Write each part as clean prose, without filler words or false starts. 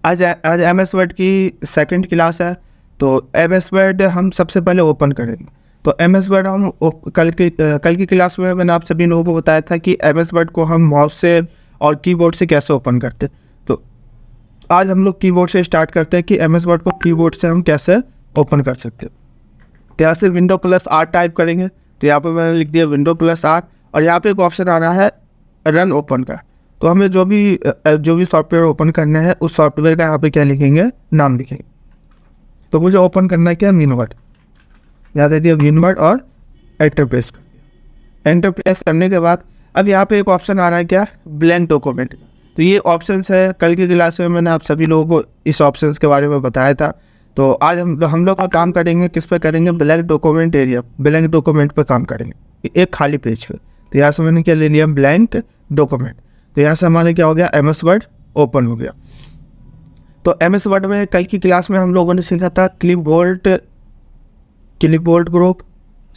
आज M S word की second class है। तो एम एस वर्ड हम सबसे पहले ओपन करेंगे। तो एम एस वर्ड हम कल की क्लास में मैंने आप सभी लोगों को बताया था कि एम एस वर्ड को हम माउस से और कीबोर्ड से कैसे ओपन करते हैं। तो आज हम लोग कीबोर्ड से स्टार्ट करते हैं कि एम एस वर्ड को कीबोर्ड से हम कैसे ओपन कर सकते हैं। तो यहाँ से विंडो प्लस आर टाइप करेंगे। तो यहाँ पर मैंने लिख दिया विंडो प्लस आर, और यहाँ पे एक ऑप्शन आ रहा है रन ओपन का। तो हमें जो भी सॉफ्टवेयर ओपन करना है उस सॉफ्टवेयर का यहाँ पे क्या लिखेंगे, नाम लिखेंगे। तो मुझे ओपन करना है क्या, विनवर्ड। यहाँ दे दिया विनवर्ड और एंटर प्रेस कर दिया। एंटर प्रेस करने के बाद अब यहाँ पे एक ऑप्शन आ रहा है क्या, ब्लैंक डॉक्यूमेंट। तो ये ऑप्शन है, कल की क्लास में मैंने आप सभी लोगों को इस ऑप्शन के बारे में बताया था। तो आज हम लोग का काम करेंगे किस पे करेंगे, blank document area, blank document पे काम करेंगे, एक खाली पेज पे। तो यहाँ से मैंने क्या ले लिया, ब्लैंक डॉक्यूमेंट। तो यहाँ से हमारे क्या हो गया, एम एस वर्ड ओपन हो गया। तो एम एस वर्ड में कल की क्लास में हम लोगों ने सीखा था क्लिपबोर्ड ग्रुप,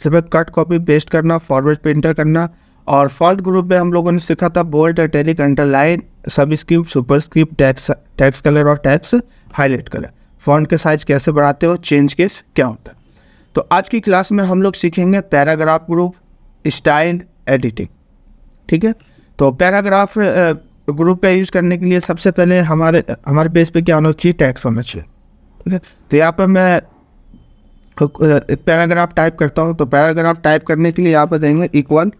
इसमें कट कॉपी पेस्ट करना, फॉरवर्ड पेंटर करना। और फॉन्ट ग्रुप में हम लोगों ने सीखा था bold, italic, underline, subscript, superscript, text colour और टेक्स्ट हाईलाइट कलर। फॉन्ट के साइज कैसे बढ़ाते हो, चेंज केस क्या होता है। तो आज की क्लास में हम लोग सीखेंगे पैराग्राफ ग्रुप, स्टाइल, एडिटिंग। ठीक है। तो पैराग्राफ ग्रुप का यूज़ करने के लिए सबसे पहले हमारे पेज पे क्या होना चाहिए, टेक्स्ट होना चाहिए। ठीक है। तो यहाँ पर मैं पैराग्राफ टाइप करता हूँ। तो पैराग्राफ टाइप करने के लिए यहाँ पर देंगे इक्वल,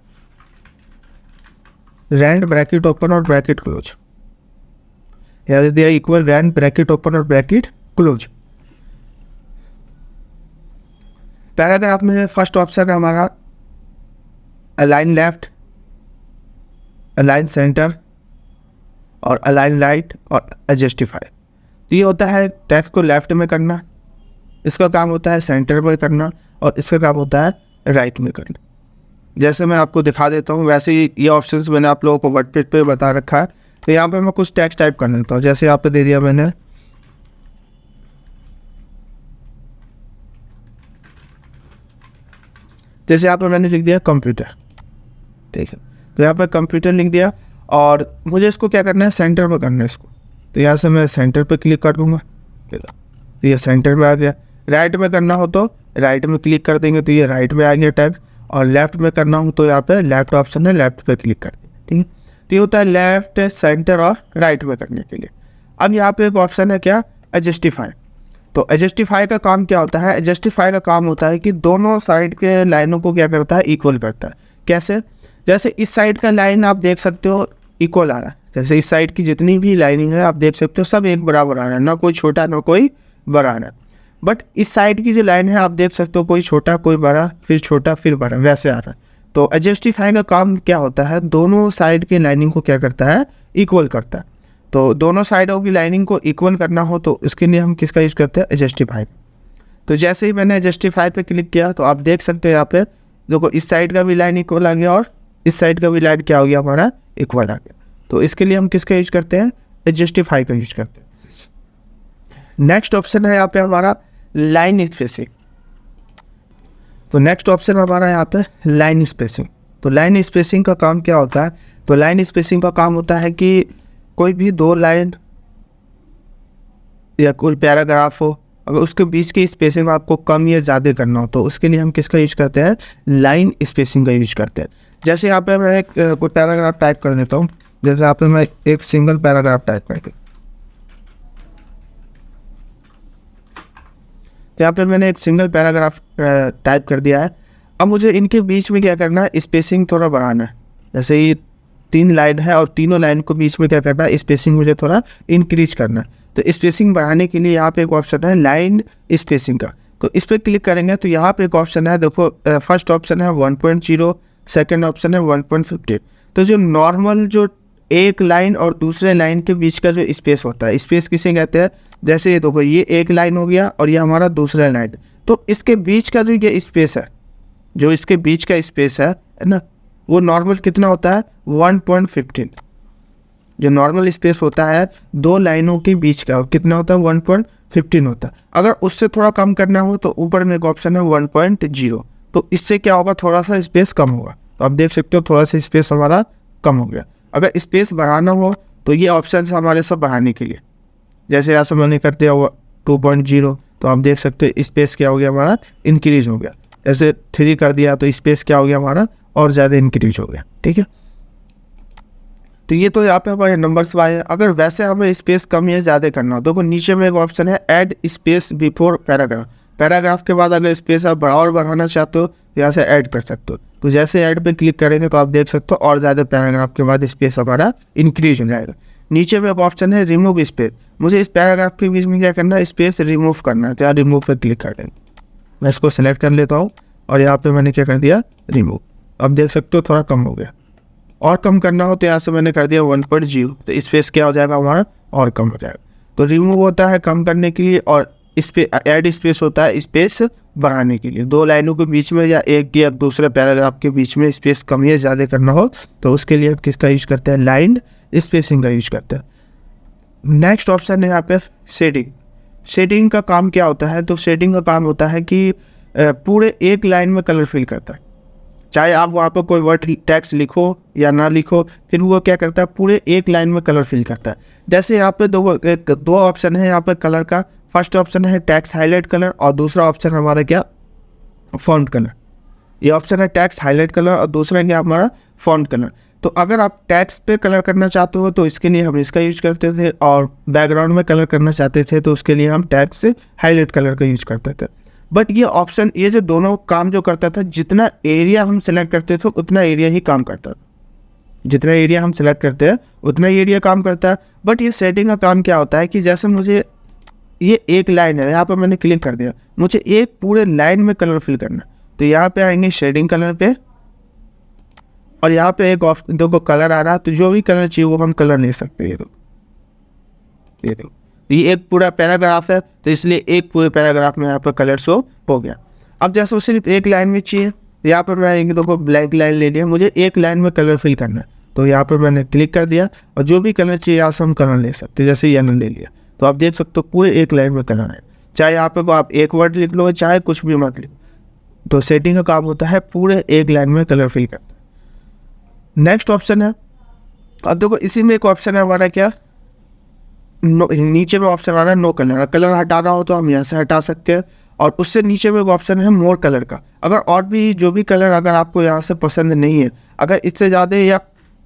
रैंड ब्रैकेट ओपन और ब्रैकेट क्लोज। यहाँ दे दिया इक्वल, रैंड ब्रैकेट ओपन और ब्रैकेट क्लोज। पैराग्राफ में फर्स्ट ऑप्शन है हमारा अलाइन लेफ्ट, अलाइन सेंटर और अलाइन राइट और जस्टिफाई। तो ये होता है टेक्स्ट को लेफ्ट में करना, इसका काम होता है सेंटर में करना, और इसका काम होता है राइट में करना। जैसे मैं आपको दिखा देता हूँ वैसे ही ये ऑप्शंस मैंने आप लोगों को वर्डपेज पे बता रखा है। तो यहाँ पे मैं कुछ टेक्स्ट टाइप कर लेता हूँ। जैसे यहाँ पे दे दिया मैंने, जैसे यहाँ पर मैंने लिख दिया कंप्यूटर। ठीक है। तो यहाँ पर कंप्यूटर लिख दिया, और मुझे इसको क्या करना है, सेंटर में करना है इसको। तो यहाँ से मैं सेंटर पे क्लिक कर दूँगा। तो ये सेंटर में आ गया। राइट में करना हो तो राइट में क्लिक कर देंगे, तो ये राइट में आ गया टेक्स्ट। और लेफ्ट में करना हो तो यहाँ पे लेफ्ट ऑप्शन है, लेफ्ट पे क्लिक कर देंगे। ठीक है। तो ये होता है लेफ्ट, सेंटर और राइट में करने के लिए। अब यहाँ पे एक ऑप्शन है क्या, जस्टिफाई। तो जस्टिफाई का काम क्या होता है, जस्टिफाई का काम होता है कि दोनों साइड के लाइनों को क्या करता है, इक्वल करता है। कैसे, जैसे इस साइड का लाइन आप देख सकते हो इक्वल आ रहा है। जैसे इस साइड की जितनी भी लाइनिंग है आप देख सकते हो सब एक बराबर आ रहा है, ना कोई छोटा ना कोई बड़ा आ रहा है। बट इस साइड की जो लाइन है आप देख सकते हो कोई छोटा कोई बड़ा, फिर छोटा फिर बड़ा, वैसे आ रहा है। तो जस्टिफाई का काम क्या होता है, दोनों साइड की लाइनिंग को क्या करता है, इक्वल करता है। तो दोनों साइडों की लाइनिंग को इक्वल करना हो तो इसके लिए हम किसका यूज़ करते हैं, जस्टिफाई। तो जैसे ही मैंने जस्टिफाई पे क्लिक किया तो आप देख सकते हैं यहाँ पे देखो इस साइड का भी लाइन इक्वल आ गया और इस साइड का भी लाइन क्या हो गया, हमारा इक्वल आ गया। तो इसके लिए हम किसका यूज करते हैं, जस्टिफाई का यूज करते हैं। नेक्स्ट ऑप्शन है यहाँ पे हमारा लाइन स्पेसिंग। तो नेक्स्ट ऑप्शन हमारा यहाँ पे लाइन स्पेसिंग। तो लाइन स्पेसिंग का काम क्या होता है, तो लाइन स्पेसिंग का काम होता है कि कोई भी दो लाइन या कोई पैराग्राफ हो, अगर उसके बीच की स्पेसिंग आपको कम या ज़्यादा करना हो तो उसके लिए हम किसका यूज करते हैं, लाइन स्पेसिंग का यूज करते हैं। जैसे यहाँ पे मैं कोई पैराग्राफ टाइप कर देता हूँ। जैसे यहाँ पे मैं एक सिंगल पैराग्राफ टाइप करके, तो यहाँ पे मैंने एक सिंगल पैराग्राफ टाइप कर दिया है। अब मुझे इनके बीच में क्या करना है, स्पेसिंग थोड़ा बढ़ाना है। जैसे ये 3 लाइन है और तीनों लाइन को बीच में क्या करना है, स्पेसिंग मुझे थोड़ा इंक्रीज करना है। तो स्पेसिंग बढ़ाने के लिए यहाँ पे एक ऑप्शन है लाइन स्पेसिंग का। तो इस पर क्लिक करेंगे तो यहाँ पे एक ऑप्शन है, देखो फर्स्ट ऑप्शन है 1.0, सेकेंड ऑप्शन है 1.50। तो जो नॉर्मल जो एक लाइन और दूसरे लाइन के बीच का जो स्पेस होता है, स्पेस किसे कहते हैं, जैसे ये देखो ये एक लाइन हो गया और ये हमारा दूसरा लाइन। तो इसके बीच का जो ये स्पेस है, जो इसके बीच का स्पेस है ना, वो नॉर्मल कितना होता है, 1.15। जो नॉर्मल स्पेस होता है दो लाइनों के बीच का कितना होता है, 1.15 होता है। अगर उससे थोड़ा कम करना हो तो ऊपर में एक ऑप्शन है 1.0। तो इससे क्या होगा, थोड़ा सा स्पेस कम होगा। तो आप देख सकते हो थोड़ा सा स्पेस हमारा कम हो गया। अगर स्पेस बढ़ाना हो तो ये ऑप्शन है हमारे सब बढ़ाने के लिए। जैसे यहाँ से मैंने कर दिया 2.0, तो आप देख सकते हो स्पेस क्या हो गया हमारा, इंक्रीज हो गया। ऐसे 3 कर दिया तो स्पेस क्या हो गया हमारा, और ज़्यादा इंक्रीज हो गया। ठीक है, तो ये तो यहाँ पे हमारे नंबर्स आए। अगर वैसे हमें स्पेस कम या ज़्यादा करना हो, देखो नीचे में एक ऑप्शन है add space before paragraph. Paragraph के बाद अगर स्पेस आप बढ़ा और बढ़ाना चाहते हो तो यहाँ से ऐड कर सकते हो। तो जैसे ऐड पे क्लिक करेंगे तो आप देख सकते हो और ज़्यादा पैराग्राफ के बाद स्पेस हमारा इंक्रीज हो जाएगा। नीचे में एक ऑप्शन है रिमूव स्पेस। मुझे इस पैराग्राफ के बीच में क्या करना है, स्पेस रिमूव करना है, तो यहाँ रिमूव पर क्लिक कर देंगे। मैं इसको सेलेक्ट कर लेता हूँ और यहाँ पे मैंने क्या कर दिया, रिमूव। अब देख सकते हो थोड़ा कम हो गया। और कम करना हो तो यहाँ से मैंने कर दिया 1.0, तो स्पेस क्या हो जाएगा हमारा, और कम हो जाएगा। तो रिमूव होता है कम करने के लिए, और ऐड स्पेस होता है स्पेस बढ़ाने के लिए। 2 लाइनों के बीच में या एक या दूसरे पैराग्राफ के बीच में स्पेस कम या ज़्यादा करना हो तो उसके लिए आप किसका यूज करते हैं, लाइन स्पेसिंग का यूज करते हैं। नेक्स्ट ऑप्शन है यहाँ पे शेडिंग। शेडिंग का काम क्या होता है, तो शेडिंग का काम होता है कि पूरे एक लाइन में कलर फिल करता है। चाहे आप वहाँ पर कोई वर्ड टेक्स्ट लिखो या ना लिखो, फिर वो क्या करता है, पूरे एक लाइन में कलर फिल करता है। जैसे यहाँ पे दो ऑप्शन है यहाँ पर कलर का। फर्स्ट ऑप्शन है टेक्स्ट हाईलाइट कलर और दूसरा ऑप्शन हमारा क्या, फॉन्ट कलर। ये ऑप्शन है टेक्स्ट हाईलाइट कलर और दूसरा क्या हमारा फॉन्ट कलर। तो अगर आप टेक्स्ट पे कलर करना चाहते हो तो इसके लिए हम इसका यूज करते थे, और बैकग्राउंड में कलर करना चाहते थे तो उसके लिए हम टेक्स्ट से हाईलाइट कलर का यूज करते थे। बट ये ऑप्शन, ये जो दोनों काम जो करता था, जितना एरिया हम सेलेक्ट करते थे उतना एरिया ही काम करता था। जितना एरिया हम सेलेक्ट करते हैं उतना एरिया काम करता है। बट ये सेटिंग का काम क्या होता है कि जैसे मुझे ये एक लाइन है, यहाँ पर मैंने क्लिक कर दिया, मुझे एक पूरे लाइन में कलर फिल करना, तो यहाँ पे आएंगे शेडिंग कलर पे, और यहाँ पे एक ऑप्शन देखो कलर आ रहा है, तो जो भी कलर चाहिए वो हम कलर ले सकते हैं। ये देखो ये एक पूरा पैराग्राफ है, तो इसलिए एक पूरे पैराग्राफ में यहाँ पर कलर शो हो गया। अब जैसे सिर्फ एक लाइन में चाहिए, यहाँ पर मैं देखो ब्लैंक लाइन ले लिया, मुझे एक लाइन में कलर फिल करना है, तो यहाँ पर मैंने क्लिक कर दिया और जो भी कलर चाहिए यहाँ से हम कलर ले सकते हैं। जैसे येलो ले लिया तो आप देख सकते हो पूरे एक लाइन में कलर है। चाहे यहाँ पे आप एक वर्ड लिख लो, चाहे कुछ भी मत लिखो, तो सेटिंग का काम होता है पूरे एक लाइन में कलर फिल करता है। नेक्स्ट ऑप्शन है, अब देखो इसी में एक ऑप्शन है हमारा क्या, नीचे में ऑप्शन आ रहा है नो कलर। कलर हटाना हो तो हम यहाँ से हटा सकते हैं, और उससे नीचे में एक ऑप्शन है मोर कलर का। अगर और भी जो भी कलर अगर आपको यहाँ से पसंद नहीं है, अगर इससे ज़्यादा या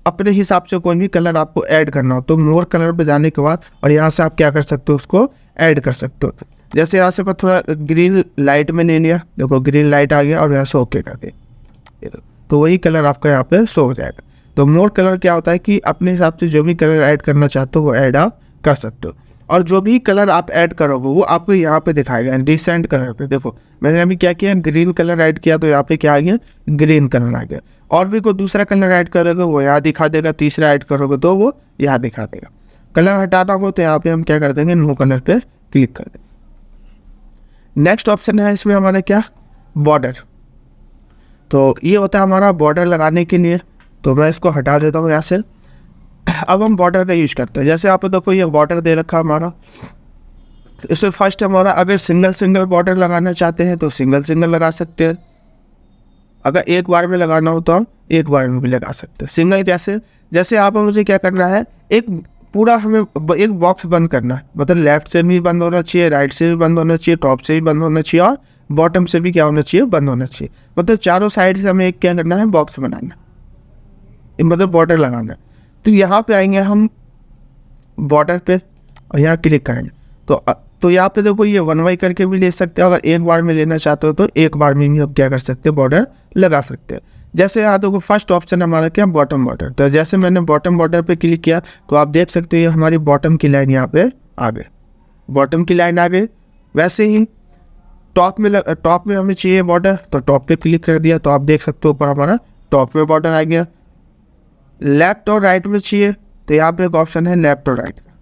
अपने हिसाब से कोई भी कलर आपको ऐड करना हो, तो मोर कलर पे जाने के बाद और यहाँ से आप क्या कर सकते हो, उसको ऐड कर सकते हो। जैसे यहाँ से मैं थोड़ा ग्रीन लाइट में ले लिया, देखो ग्रीन लाइट आ गया, और यहाँ से ओके कर दिया, तो वही कलर आपका यहाँ पे शो हो जाएगा। तो मोर कलर क्या होता है कि अपने हिसाब से जो भी कलर ऐड करना चाहते हो वो ऐड आप कर सकते हो, और जो भी कलर आप ऐड करोगे वो आपको यहाँ पे दिखाएगा डिसेंट कलर पे। देखो मैंने अभी क्या किया, ग्रीन कलर ऐड किया तो यहाँ पे क्या आ गया, ग्रीन कलर आ गया। और भी कोई दूसरा कलर ऐड करोगे वो यहाँ दिखा देगा, तीसरा ऐड करोगे तो वो यहाँ दिखा देगा। कलर हटाना हो तो यहाँ पे हम क्या कर देंगे, नो कलर पे क्लिक कर देंगे। नेक्स्ट ऑप्शन है इसमें हमारा क्या, बॉर्डर। तो ये होता है हमारा बॉर्डर लगाने के लिए, तो मैं इसको हटा देता हूँ यहाँ से। अब हम बॉर्डर का यूज करते हैं। जैसे आप देखो ये बॉर्डर दे रखा हमारा, इसमें फर्स्ट हमारा अगर सिंगल बॉर्डर लगाना चाहते हैं तो सिंगल लगा सकते हैं। अगर एक बार में लगाना हो तो हम एक बार में भी लगा सकते हैं। सिंगल कैसे, जैसे आप मुझे क्या करना है, एक पूरा हमें एक बॉक्स बंद करना है, मतलब लेफ्ट से भी बंद होना चाहिए, राइट से भी बंद होना चाहिए, टॉप से भी बंद होना चाहिए, और बॉटम से भी क्या होना चाहिए, बंद होना चाहिए। मतलब चारों साइड से हमें एक क्या करना है, बॉक्स बनाना, मतलब बॉर्डर लगाना है। तो यहाँ पे आएंगे हम बॉर्डर पे और यहाँ क्लिक करेंगे, तो यहाँ पे देखो ये 1 बाई करके भी ले सकते हैं। अगर एक बार में लेना चाहते हो तो एक बार में भी हम क्या कर सकते हैं, बॉर्डर लगा सकते हैं। जैसे यहाँ देखो फर्स्ट ऑप्शन हमारा क्या, बॉटम बॉर्डर। तो जैसे मैंने बॉटम बॉर्डर पे क्लिक किया तो आप देख सकते हो ये हमारी बॉटम की लाइन यहाँ पे आ गई, बॉटम की लाइन आ गई। वैसे ही टॉप में हमें चाहिए बॉर्डर, तो टॉप पे क्लिक कर दिया तो आप देख सकते हो ऊपर हमारा टॉप में बॉर्डर आ गया। लेफ्ट और राइट में चाहिए तो यहाँ पे एक ऑप्शन है लेफ्ट और राइट का,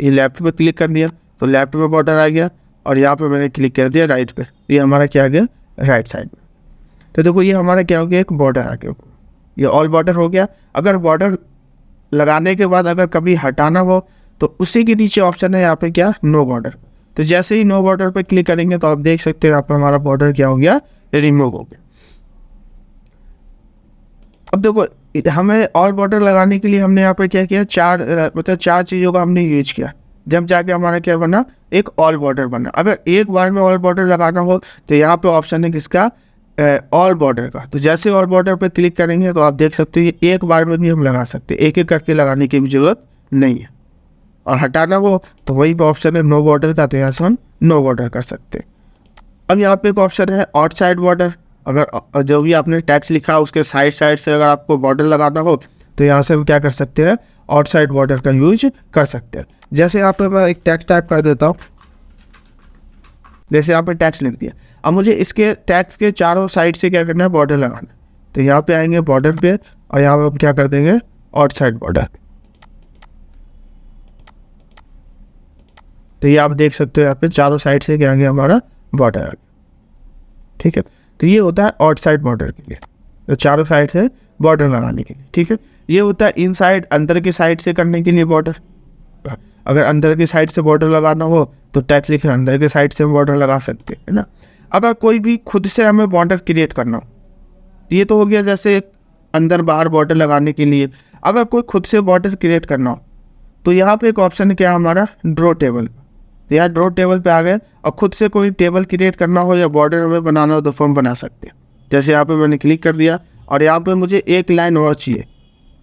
ये लेफ्ट पे क्लिक कर दिया तो लेफ्ट में बॉर्डर आ गया, और यहाँ पे मैंने क्लिक कर दिया राइट पे, ये हमारा क्या आ गया, राइट साइड में। तो देखो ये हमारा क्या हो गया, एक बॉर्डर आ गया, ये ऑल बॉर्डर हो गया। अगर बॉर्डर लगाने के बाद अगर कभी हटाना हो तो उसी के नीचे ऑप्शन है यहाँ पे क्या, नो बॉर्डर। तो जैसे ही नो बॉर्डर पे क्लिक करेंगे तो आप देख सकते हो यहाँ पे हमारा बॉर्डर क्या हो गया, रिमूव हो गया। अब देखो हमें और बॉर्डर लगाने के लिए हमने यहाँ पे क्या किया, चार चीज़ों का हमने यूज किया। जब जाके हमारा क्या बना, एक ऑल बॉर्डर बना। अगर एक बार में ऑल बॉर्डर लगाना हो तो यहाँ पे ऑप्शन है किसका, ऑल बॉर्डर का। तो जैसे ऑल बॉर्डर पे क्लिक करेंगे तो आप देख सकते हो ये एक बार में भी हम लगा सकते हैं, एक एक करके लगाने की भी जरूरत नहीं है। और हटाना हो तो वही पे ऑप्शन है नो बॉर्डर का, तो यहाँ से हम नो बॉर्डर कर सकते हैं। अब यहाँ पे एक ऑप्शन है आउटसाइड बॉर्डर। अगर जो भी आपने टैक्स लिखा उसके साइड से अगर आपको बॉर्डर लगाना हो तो यहाँ से हम क्या कर सकते हैं, आउटसाइड बॉर्डर का यूज कर सकते हैं। जैसे यहाँ पे मैं एक टैक्स टाइप कर देता हूँ, जैसे यहाँ पे टैक्स लिख दिया। अब मुझे इसके टैक्स के चारों साइड से क्या करना है, बॉर्डर लगाना है। तो यहाँ पे आएंगे बॉर्डर पे और यहाँ पे हम क्या कर देंगे, आउटसाइड बॉर्डर। तो ये आप देख सकते हो यहाँ पे चारों साइड से क्या आएंगे, हमारा बॉर्डर आ गया। ठीक है, तो ये होता है आउटसाइड बॉर्डर के लिए, तो चारों साइड से बॉर्डर लगाने के लिए। ठीक है, ये होता है इनसाइड, अंदर की साइड से करने के लिए बॉर्डर। अगर अंदर की साइड से बॉर्डर लगाना हो तो टैक्स लिखे अंदर के साइड से बॉर्डर लगा सकते हैं, है ना। अगर कोई भी खुद से हमें बॉर्डर क्रिएट करना हो, ये तो हो गया जैसे अंदर बाहर बॉर्डर लगाने के लिए। अगर कोई खुद से बॉर्डर क्रिएट करना हो तो यहाँ पे एक ऑप्शन है क्या हमारा, ड्रॉ टेबल। तो यहाँ ड्रॉ टेबल पे आ गए और खुद से कोई टेबल क्रिएट करना हो या बॉर्डर हमें बनाना हो तो फॉर्म बना सकते हैं। जैसे यहाँ पे मैंने क्लिक कर दिया और यहाँ पे मुझे एक लाइन और चाहिए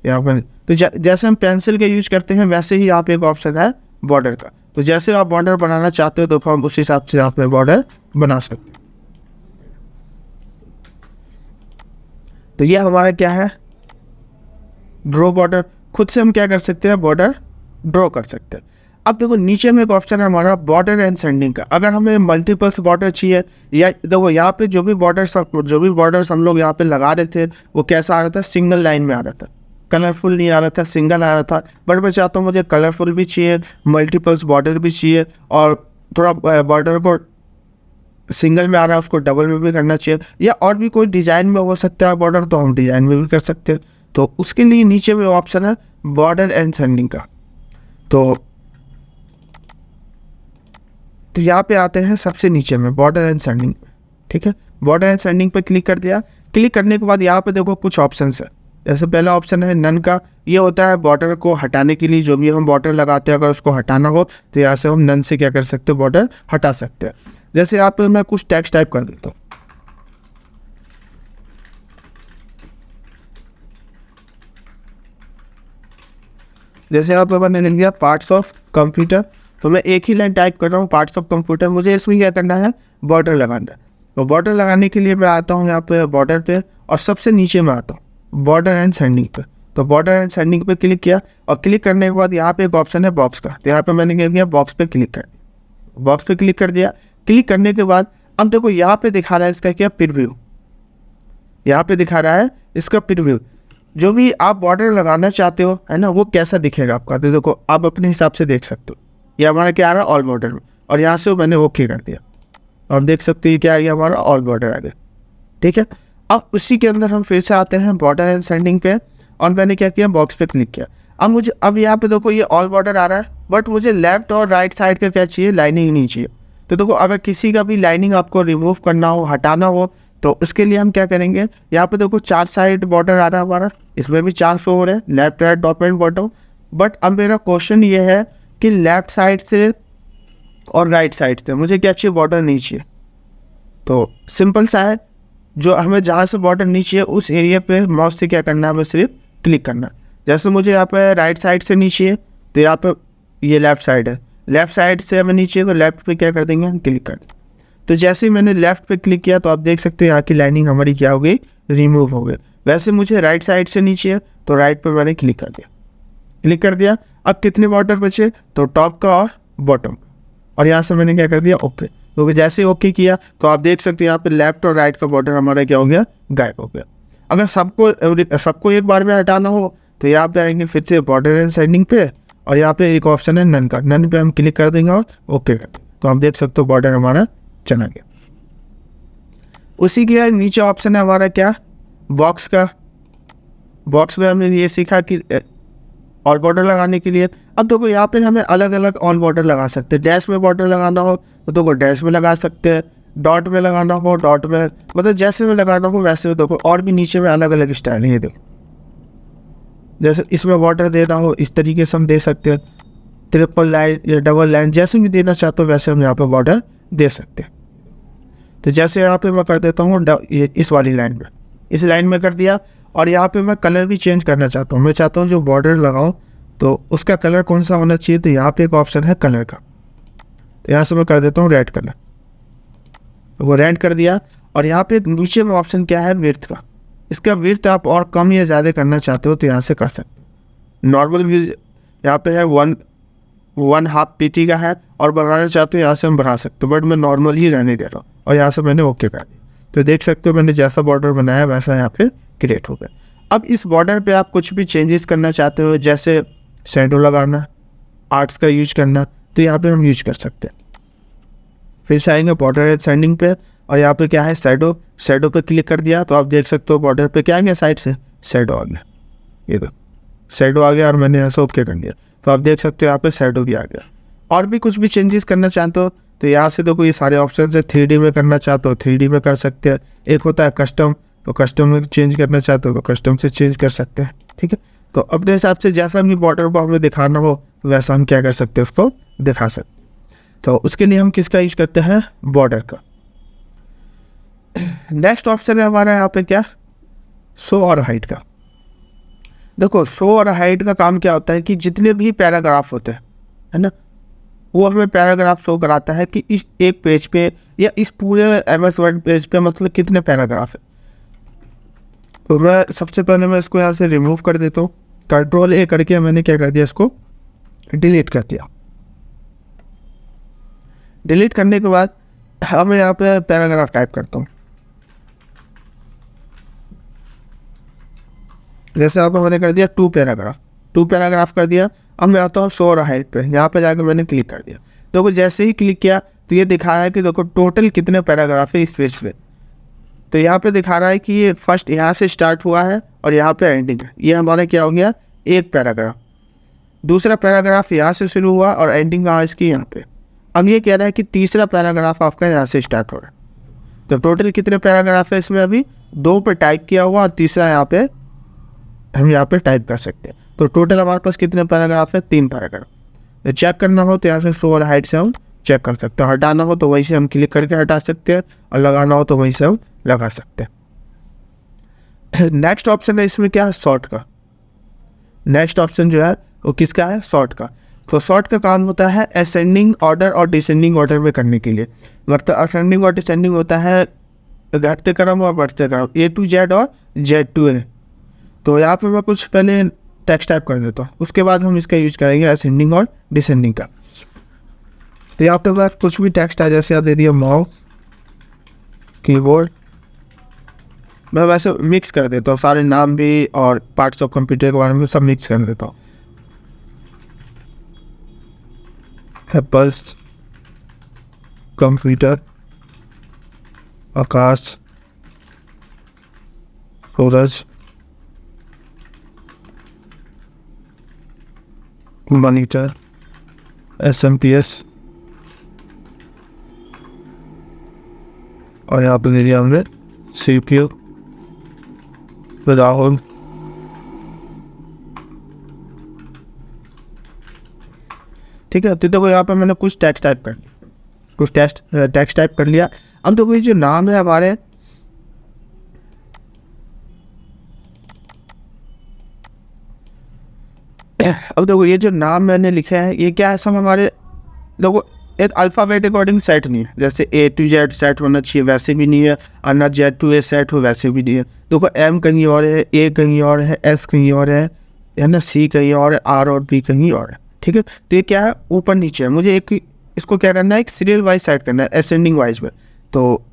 यहाँ पर। तो जैसे हम पेंसिल का यूज करते हैं वैसे ही यहाँ पे एक ऑप्शन है बॉर्डर का। तो जैसे आप बॉर्डर बनाना चाहते हो तो हम उस हिसाब से यहाँ पे बॉर्डर बना सकते हैं। तो ये हमारा क्या है, ड्रॉ बॉर्डर। खुद से हम क्या कर सकते हैं, बॉर्डर ड्रॉ कर सकते हैं। अब देखो नीचे में एक ऑप्शन है हमारा बॉर्डर एंड सेंडिंग का। अगर हमें मल्टीपल्स बॉर्डर चाहिए, या देखो यहाँ पे जो भी बॉर्डर्स हम लोग यहाँ पे लगा रहे थे वो कैसा आ रहा था, सिंगल लाइन में आ रहा था, कलरफुल नहीं आ रहा था, सिंगल आ रहा था। बट मैं चाहता हूँ मुझे कलरफुल भी चाहिए, मल्टीपल्स बॉर्डर भी चाहिए, और थोड़ा बॉर्डर को सिंगल में आ रहा है उसको डबल में भी करना चाहिए, या और भी कोई डिज़ाइन में हो सकता है बॉर्डर, तो हम डिज़ाइन में भी कर सकते हैं। तो उसके लिए नीचे में ऑप्शन है बॉर्डर एंड सेंडिंग का। तो यहाँ पे आते हैं सबसे नीचे में बॉर्डर एंड सेंडिंग। ठीक है, बॉर्डर एंड सेंडिंग पे क्लिक कर दिया। क्लिक करने के बाद यहाँ पे देखो कुछ ऑप्शंस है। जैसे पहला ऑप्शन है नन का, ये होता है बॉर्डर को हटाने के लिए। जो भी हम बॉर्डर लगाते हैं अगर उसको हटाना हो तो यहाँ से हम नन से क्या कर सकते हैं, बॉर्डर हटा सकते हैं। जैसे यहाँ पे मैं कुछ टेक्स्ट टाइप कर देता हूँ, जैसे यहाँ पे मैंने लिख दिया पार्ट्स ऑफ कंप्यूटर। तो मैं एक ही लाइन टाइप कर रहा हूँ, पार्ट्स ऑफ कंप्यूटर। मुझे इसमें क्या करना है, बॉर्डर लगाना है। तो बॉर्डर लगाने के लिए मैं आता हूँ यहाँ पे बॉर्डर पे और सबसे नीचे में आता हूँ बॉर्डर एंड सेंडिंग पे। तो बॉर्डर एंड सेंडिंग पे क्लिक किया और क्लिक करने के बाद यहाँ पे एक ऑप्शन है बॉक्स का। तो यहाँ पे मैंने क्या किया, बॉक्स पे क्लिक कर दिया। बॉक्स पे क्लिक कर दिया। क्लिक करने के बाद अब देखो यहाँ पे दिखा रहा है इसका क्या, प्रीव्यू। यहाँ पे दिखा रहा है इसका प्रीव्यू। जो भी आप बॉर्डर लगाना चाहते हो, है ना, वो कैसा दिखेगा आपका। तो देखो आप अपने हिसाब से देख सकते हो। ये हमारा क्या आ रहा है, ऑल बॉर्डर में, और यहाँ से मैंने ओके कर दिया और देख सकते हैं क्या आ गया, हमारा ऑल बॉर्डर आ गया। ठीक है, अब उसी के अंदर हम फिर से आते हैं बॉर्डर एंड सेंडिंग पे और मैंने क्या किया, बॉक्स पे क्लिक किया। अब यहाँ पे देखो ये ऑल बॉर्डर आ रहा है, बट मुझे लेफ्ट और राइट साइड का क्या चाहिए, लाइनिंग नहीं चाहिए। तो देखो अगर किसी का भी लाइनिंग आपको रिमूव करना हो, हटाना हो, तो उसके लिए हम क्या करेंगे, यहाँ पे देखो 4 साइड बॉर्डर आ रहा है हमारा, इसमें भी 4 शो हो रहे हैं, left right top and bottom. But अब मेरा क्वेश्चन ये है कि लेफ्ट साइड से और राइट साइड से मुझे क्या चाहिए, बॉर्डर नहीं चाहिए। तो सिंपल सा है, जो हमें जहाँ से बॉर्डर नहीं चाहिए उस एरिया पे माउस से क्या करना है, हमें सिर्फ क्लिक करना है। जैसे मुझे यहाँ पे राइट साइड से नहीं चाहिए तो यहाँ पे ये लेफ्ट साइड है, लेफ्ट साइड से हमें नहीं चाहिए तो लेफ्ट पे क्या कर देंगे, हम क्लिक कर देंगे। तो जैसे ही मैंने लेफ्ट पे क्लिक किया तो आप देख सकते हैं यहाँ की लाइनिंग हमारी क्या हो गई, रिमूव हो गई। वैसे मुझे राइट साइड से नहीं चाहिए तो राइट पे मैंने क्लिक कर दिया। क्लिक कर दिया, अब कितने बॉर्डर बचे, तो टॉप का और बॉटम का, और यहाँ से मैंने क्या कर दिया, ओके। क्योंकि जैसे ओके किया तो आप देख सकते हैं यहाँ पे लेफ्ट और राइट का बॉर्डर हमारा क्या हो गया, गायब हो गया। अगर सबको एक बार में हटाना हो तो यहाँ पे आएंगे फिर से बॉर्डर एंड सेंडिंग पे, और यहाँ पे एक ऑप्शन है नन का, नन पे हम क्लिक कर देंगे और ओके कर देंगे। तो आप देख सकते हो बॉर्डर हमारा चला गया। उसी के नीचे ऑप्शन है हमारा क्या, बॉक्स का। बॉक्स में हमने ये सीखा कि ऑल बॉर्डर लगाने के लिए। अब देखो यहाँ पे हमें अलग अलग ऑल बॉर्डर लगा सकते हैं। डैश में बॉर्डर लगाना हो तो देखो डैश में लगा सकते हैं, डॉट में लगाना हो डॉट में, मतलब जैसे में लगाना हो वैसे में। देखो और भी नीचे में अलग अलग स्टाइल है, ये देखो। जैसे इसमें बॉर्डर देना हो इस तरीके से हम दे सकते हैं। ट्रिपल लाइन या डबल लाइन, जैसे भी देना चाहते हो वैसे हम यहाँ पे बॉर्डर दे सकते हैं। तो जैसे यहाँ पे मैं कर देता हूँ इस वाली लाइन में, इस लाइन में कर दिया। और यहाँ पे मैं कलर भी चेंज करना चाहता हूँ, मैं चाहता हूँ जो बॉर्डर लगाऊँ तो उसका कलर कौन सा होना चाहिए। तो यहाँ पे एक ऑप्शन है कलर का, तो यहाँ से मैं कर देता हूँ रेड कलर, वो रेड कर दिया। और यहाँ पे नीचे में ऑप्शन क्या है, विड्थ का। इसका विड्थ आप और कम या ज़्यादा करना चाहते हो तो यहाँ से कर सकते हो। नॉर्मल व्यूज यहाँ पे है 1.5 PT का है, और बढ़ाना चाहते हो यहाँ से हम बढ़ा सकते हो, बट मैं नॉर्मल ही रहने दे रहा हूँ। और यहाँ से मैंने ओके कर दिया, तो देख सकते हो मैंने जैसा बॉर्डर बनाया वैसा यहाँ पे क्रिएट हो गया। अब इस बॉर्डर पे आप कुछ भी चेंजेस करना चाहते हो, जैसे शैडो लगाना, आर्ट्स का यूज करना, तो यहाँ पे हम यूज कर सकते हैं। फिर से आएंगे बॉर्डर एसेंडिंग पे, और यहाँ पे क्या है शैडो, शैडो पे क्लिक कर दिया तो आप देख सकते हो बॉर्डर पे क्या आ गया, साइड से शैडो आ गया। ये दो शैडो आ गया और मैंने ऐसा ओके कर दिया, तो आप देख सकते हो यहाँ पे शैडो भी आ गया। और भी कुछ भी चेंजेस करना चाहते हो तो यहाँ से देखो ये सारे ऑप्शन है। 3D में करना चाहते हो 3D में कर सकते हैं। एक होता है कस्टम, तो कस्टम में चेंज करना चाहते हो तो कस्टम से चेंज कर सकते हैं। ठीक है, तो अपने हिसाब से जैसा भी बॉर्डर को हमें दिखाना हो तो वैसा हम क्या कर सकते हैं, उसको दिखा सकते हैं। तो उसके लिए हम किसका यूज करते हैं, बॉर्डर का। नेक्स्ट ऑप्शन है हमारा यहाँ पे क्या, शो और हाइड का। देखो शो और हाइड का काम क्या होता है कि जितने भी पैराग्राफ होते हैं, है ना, वो हमें पैराग्राफ शो कराता है कि इस एक पेज पे या इस पूरे MS वर्ड पेज पे मतलब कितने पैराग्राफ है। तो मैं सबसे पहले मैं इसको यहाँ से रिमूव कर देता हूँ। Ctrl+A करके मैंने क्या कर दिया, इसको डिलीट कर दिया। डिलीट करने के बाद अब मैं यहाँ पे पैराग्राफ टाइप करता हूँ। जैसे यहाँ पे मैंने कर दिया 2 पैराग्राफ कर दिया। अब मैं आता हूँ शो और हाइड पे, यहाँ पे जाकर मैंने क्लिक कर दिया। देखो जैसे ही क्लिक किया तो ये दिखा रहा है कि देखो टोटल कितने पैराग्राफ है इस पेज पे। तो यहाँ पे दिखा रहा है कि ये फर्स्ट यहाँ से स्टार्ट हुआ है और यहाँ पे एंडिंग है। ये हमारा क्या हो गया, एक पैराग्राफ। दूसरा पैराग्राफ यहाँ से शुरू हुआ और एंडिंग कहाँ इसकी, यहाँ पे। अब ये कह रहा है कि तीसरा पैराग्राफ आपका यहाँ से स्टार्ट हो रहा है। तो टोटल कितने पैराग्राफ है इसमें, अभी 2 पे टाइप किया हुआ और तीसरा यहाँ पे हम यहाँ पे टाइप कर सकते हैं। तो टोटल हमारे पास कितने पैराग्राफ है, 3 पैराग्राफ। तो चेक करना हो तो यहाँ से शो और हाइड से हम चेक कर सकते हैं। हटाना हो तो वहीं से हम क्लिक करके हटा सकते हैं, और लगाना हो तो वहीं से हम लगा सकते हैं। नेक्स्ट ऑप्शन है इसमें क्या है, शॉर्ट का। नेक्स्ट ऑप्शन जो है वो किसका है, शॉर्ट का। तो शॉर्ट का काम होता है असेंडिंग ऑर्डर और डिसेंडिंग ऑर्डर में करने के लिए। मतलब असेंडिंग और डिसेंडिंग होता है घटते क्रम और बढ़ते क्रम, A to Z और Z to A। तो यहाँ पे मैं कुछ पहले टेक्स्ट टाइप कर देता हूँ, उसके बाद हम इसका यूज करेंगे असेंडिंग और डिसेंडिंग का। तो यहाँ पे मैं कुछ भी टेक्स्ट है, जैसे आप दे दिया माउस, कीबोर्ड, मैं वैसे मिक्स कर देता हूँ सारे नाम भी और पार्ट्स ऑफ कंप्यूटर के बारे में सब मिक्स कर देता हूँ। एप्पल्स, कंप्यूटर, आकाश, सूरज, मॉनिटर, SMPS, और यहाँ पे दे दिया हमने CPU, राहुल। ठीक है, तो देखो यहाँ पे मैंने कुछ टेक्स्ट टाइप कर लिया, कुछ टेक्स्ट टाइप कर लिया। अब देखो ये जो नाम है हमारे, अब देखो ये जो नाम मैंने लिखा है ये क्या है, सब हमारे देखो एक अल्फ़ाबेट अकॉर्डिंग सेट नहीं है। जैसे A to Z सेट होना चाहिए वैसे भी नहीं है, और ना Z to A सेट हो वैसे भी नहीं है। देखो M कहीं और है, A कहीं और है, S कहीं और है ना, C कहीं और है, R और B कहीं और है। ठीक है, तो ये क्या है, ऊपर नीचे है। मुझे एक इसको क्या करना है, एक सीरियल वाइज सेट करना है, असेंडिंग वाइज में। तो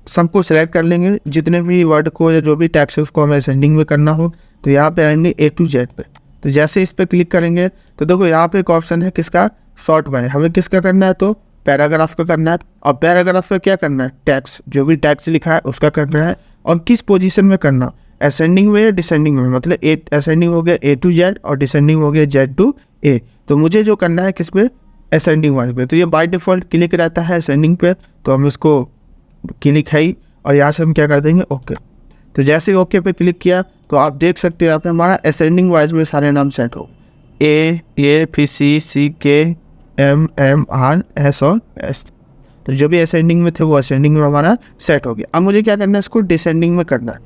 सबको सिलेक्ट कर लेंगे, जितने भी वर्ड को या जो भी टैक्स है उसको हमें असेंडिंग में करना हो तो यहाँ पे आएंगे A to Z पे। तो जैसे इस पर क्लिक करेंगे तो देखो यहाँ पे एक ऑप्शन है किसका, शॉर्ट बाय। हमें किसका करना है, तो पैराग्राफ का करना है। और पैराग्राफ का क्या करना है, टैक्स, जो भी टैक्स लिखा है उसका करना है। और किस पोजीशन में करना, असेंडिंग में या डिसेंडिंग में। मतलब असेंडिंग हो गया A to Z और डिसेंडिंग हो गया Z to A। तो मुझे जो करना है किस में, असेंडिंग वाइज पे। तो ये बाय डिफ़ॉल्ट क्लिक रहता है असेंडिंग पे, तो हम इसको क्लिक है ही, और यहाँ से हम क्या कर देंगे, ओके। तो जैसे ही ओके पे क्लिक किया तो आप देख सकते हो यहाँ पे हमारा असेंडिंग वाइज में सारे नाम सेट हो। A फिर CMR S और S। तो जो भी असेंडिंग में थे वो असेंडिंग में हमारा सेट हो गया। अब मुझे क्या करना है, इसको डिसेंडिंग में करना है।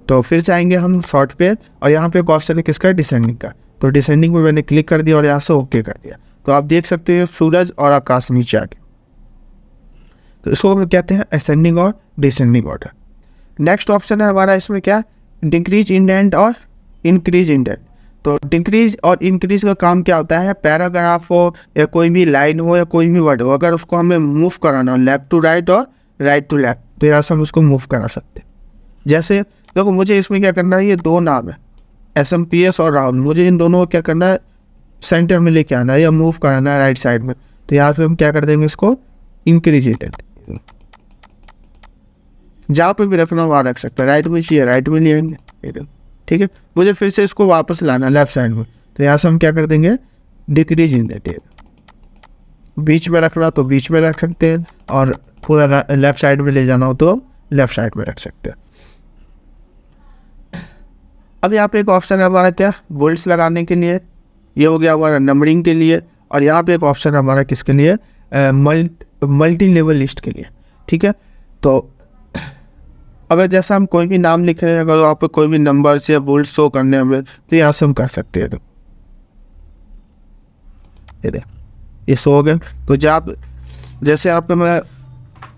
तो फिर से आएंगे हम शॉर्ट पे और यहाँ पे एक ऑप्शन है किसका, डिसेंडिंग का। तो डिसेंडिंग में मैंने क्लिक कर दिया और यहाँ से ओके कर दिया। तो आप देख सकते हो सूरज और आकाश नीचे आ गए। तो इसको हम कहते हैं असेंडिंग और डिसेंडिंग ऑर्डर। नेक्स्ट ऑप्शन है हमारा इसमें क्या, डिक्रीज इंडेंट और इंक्रीज इंडेंट। तो डिक्रीज और इंक्रीज का काम क्या होता है, पैराग्राफ हो या कोई भी लाइन हो या कोई भी वर्ड हो, अगर उसको हमें मूव कराना हो लेफ्ट टू राइट और राइट टू लेफ्ट, तो यहाँ से हम उसको मूव करा सकते हैं। जैसे देखो मुझे इसमें क्या करना है, ये दो नाम है SMPS और राहुल, मुझे इन दोनों को क्या करना है, सेंटर में लेके आना है या मूव कराना है राइट साइड में। तो यहाँ से हम क्या कर देंगे, इसको इंक्रीज इंडेंट। जहाँ पे भी रखना वहाँ रख सकते हैं, राइट में चाहिए राइट में ले आएंगे, ठीक है। मुझे फिर से इसको वापस लाना लेफ्ट साइड में, तो यहाँ से हम क्या कर देंगे, डिक्रीज इंडेंट। बीच में रखना तो बीच में रख सकते हैं और पूरा लेफ्ट साइड में ले जाना हो तो लेफ्ट साइड में रख सकते हैं। अब यहाँ पे एक ऑप्शन है हमारा क्या, बोल्ड्स लगाने के लिए, ये हो गया हमारा नंबरिंग के लिए। और यहाँ पे एक ऑप्शन है हमारा किसके लिए, मल्टी लेवल लिस्ट के लिए, ठीक है। तो अगर जैसा हम कोई भी नाम लिख रहे हैं, अगर वहाँ पे कोई भी नंबर से बोल्ड शो करने हमें, तो यहाँ से हम कर सकते हैं। तो ये शो हो गया। तो जैसे यहाँ पे मैं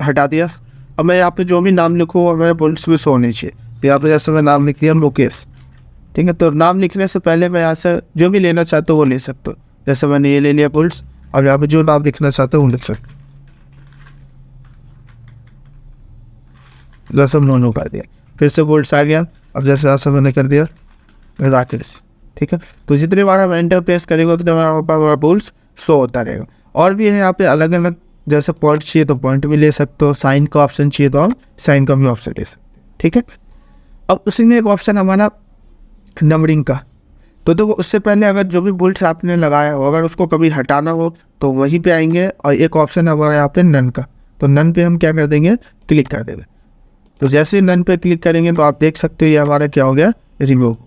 हटा दिया, अब मैं यहाँ पे जो भी नाम लिखूँ वो मेरे बोल्ड्स में शो होनी चाहिए। तो यहाँ पे जैसे मैं नाम लिख दिया लोकेश, ठीक है। तो नाम लिखने से पहले मैं यहाँ से जो भी लेना चाहता हूँ वो ले सकता हूँ। जैसे मैंने ये ले लिया बोल्ड्स, और यहाँ पे जो नाम लिखना चाहता हूँ वो लिख सकता हूँ। जैसे मोनो कर दिया, फिर से बोल्ड्स आ गया। अब जैसे ऐसा मैंने कर दिया राकेश, ठीक है। तो जितने बार हम एंटर प्रेस करेंगे उतने बार हमारा बोल्ड्स शो होता रहेगा। और भी है यहाँ पे अलग अलग, जैसे पॉइंट चाहिए तो पॉइंट भी ले सकते हो, साइन का ऑप्शन चाहिए तो हम साइन का भी ऑप्शन ले सकते हैं, ठीक है। अब उसी में एक ऑप्शन हमारा नंबरिंग का। तो देखो उससे पहले अगर जो भी बोल्ट्स आपने लगाया हो, अगर उसको कभी हटाना हो तो वहीं पे आएंगे। और एक ऑप्शन है हमारा यहाँ पे नन का, तो नन पे हम क्या कर देंगे, क्लिक कर देंगे। तो जैसे नन पे क्लिक करेंगे तो आप देख सकते हो ये हमारा क्या हो गया, रिमूव।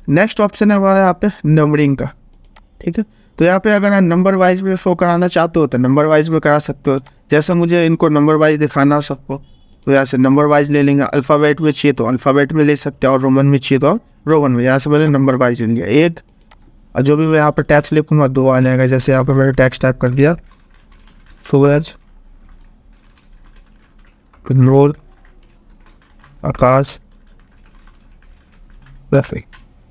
नेक्स्ट ऑप्शन है हमारा यहाँ पे नंबरिंग का, ठीक है। तो यहाँ पे अगर आप नंबर वाइज में शो कराना चाहते हो तो नंबर वाइज में करा सकते हो। जैसे मुझे इनको नंबर वाइज दिखाना सबको, तो यहाँ से नंबर वाइज ले लेंगे। अल्फ़ाबेट में चाहिए तो अल्फ़ाबेट में ले सकते हैं, और रोमन में चाहिए तो रोमन में। यहाँ से मैंने नंबर वाइज ले लिया एक, और जो भी मैं यहाँ पर टैक्स लिखूँगा 2 आ जाएगा। जैसे यहाँ पर मैंने टैक्स टाइप कर दिया, सूरज, रोल, आकाश, वैसे,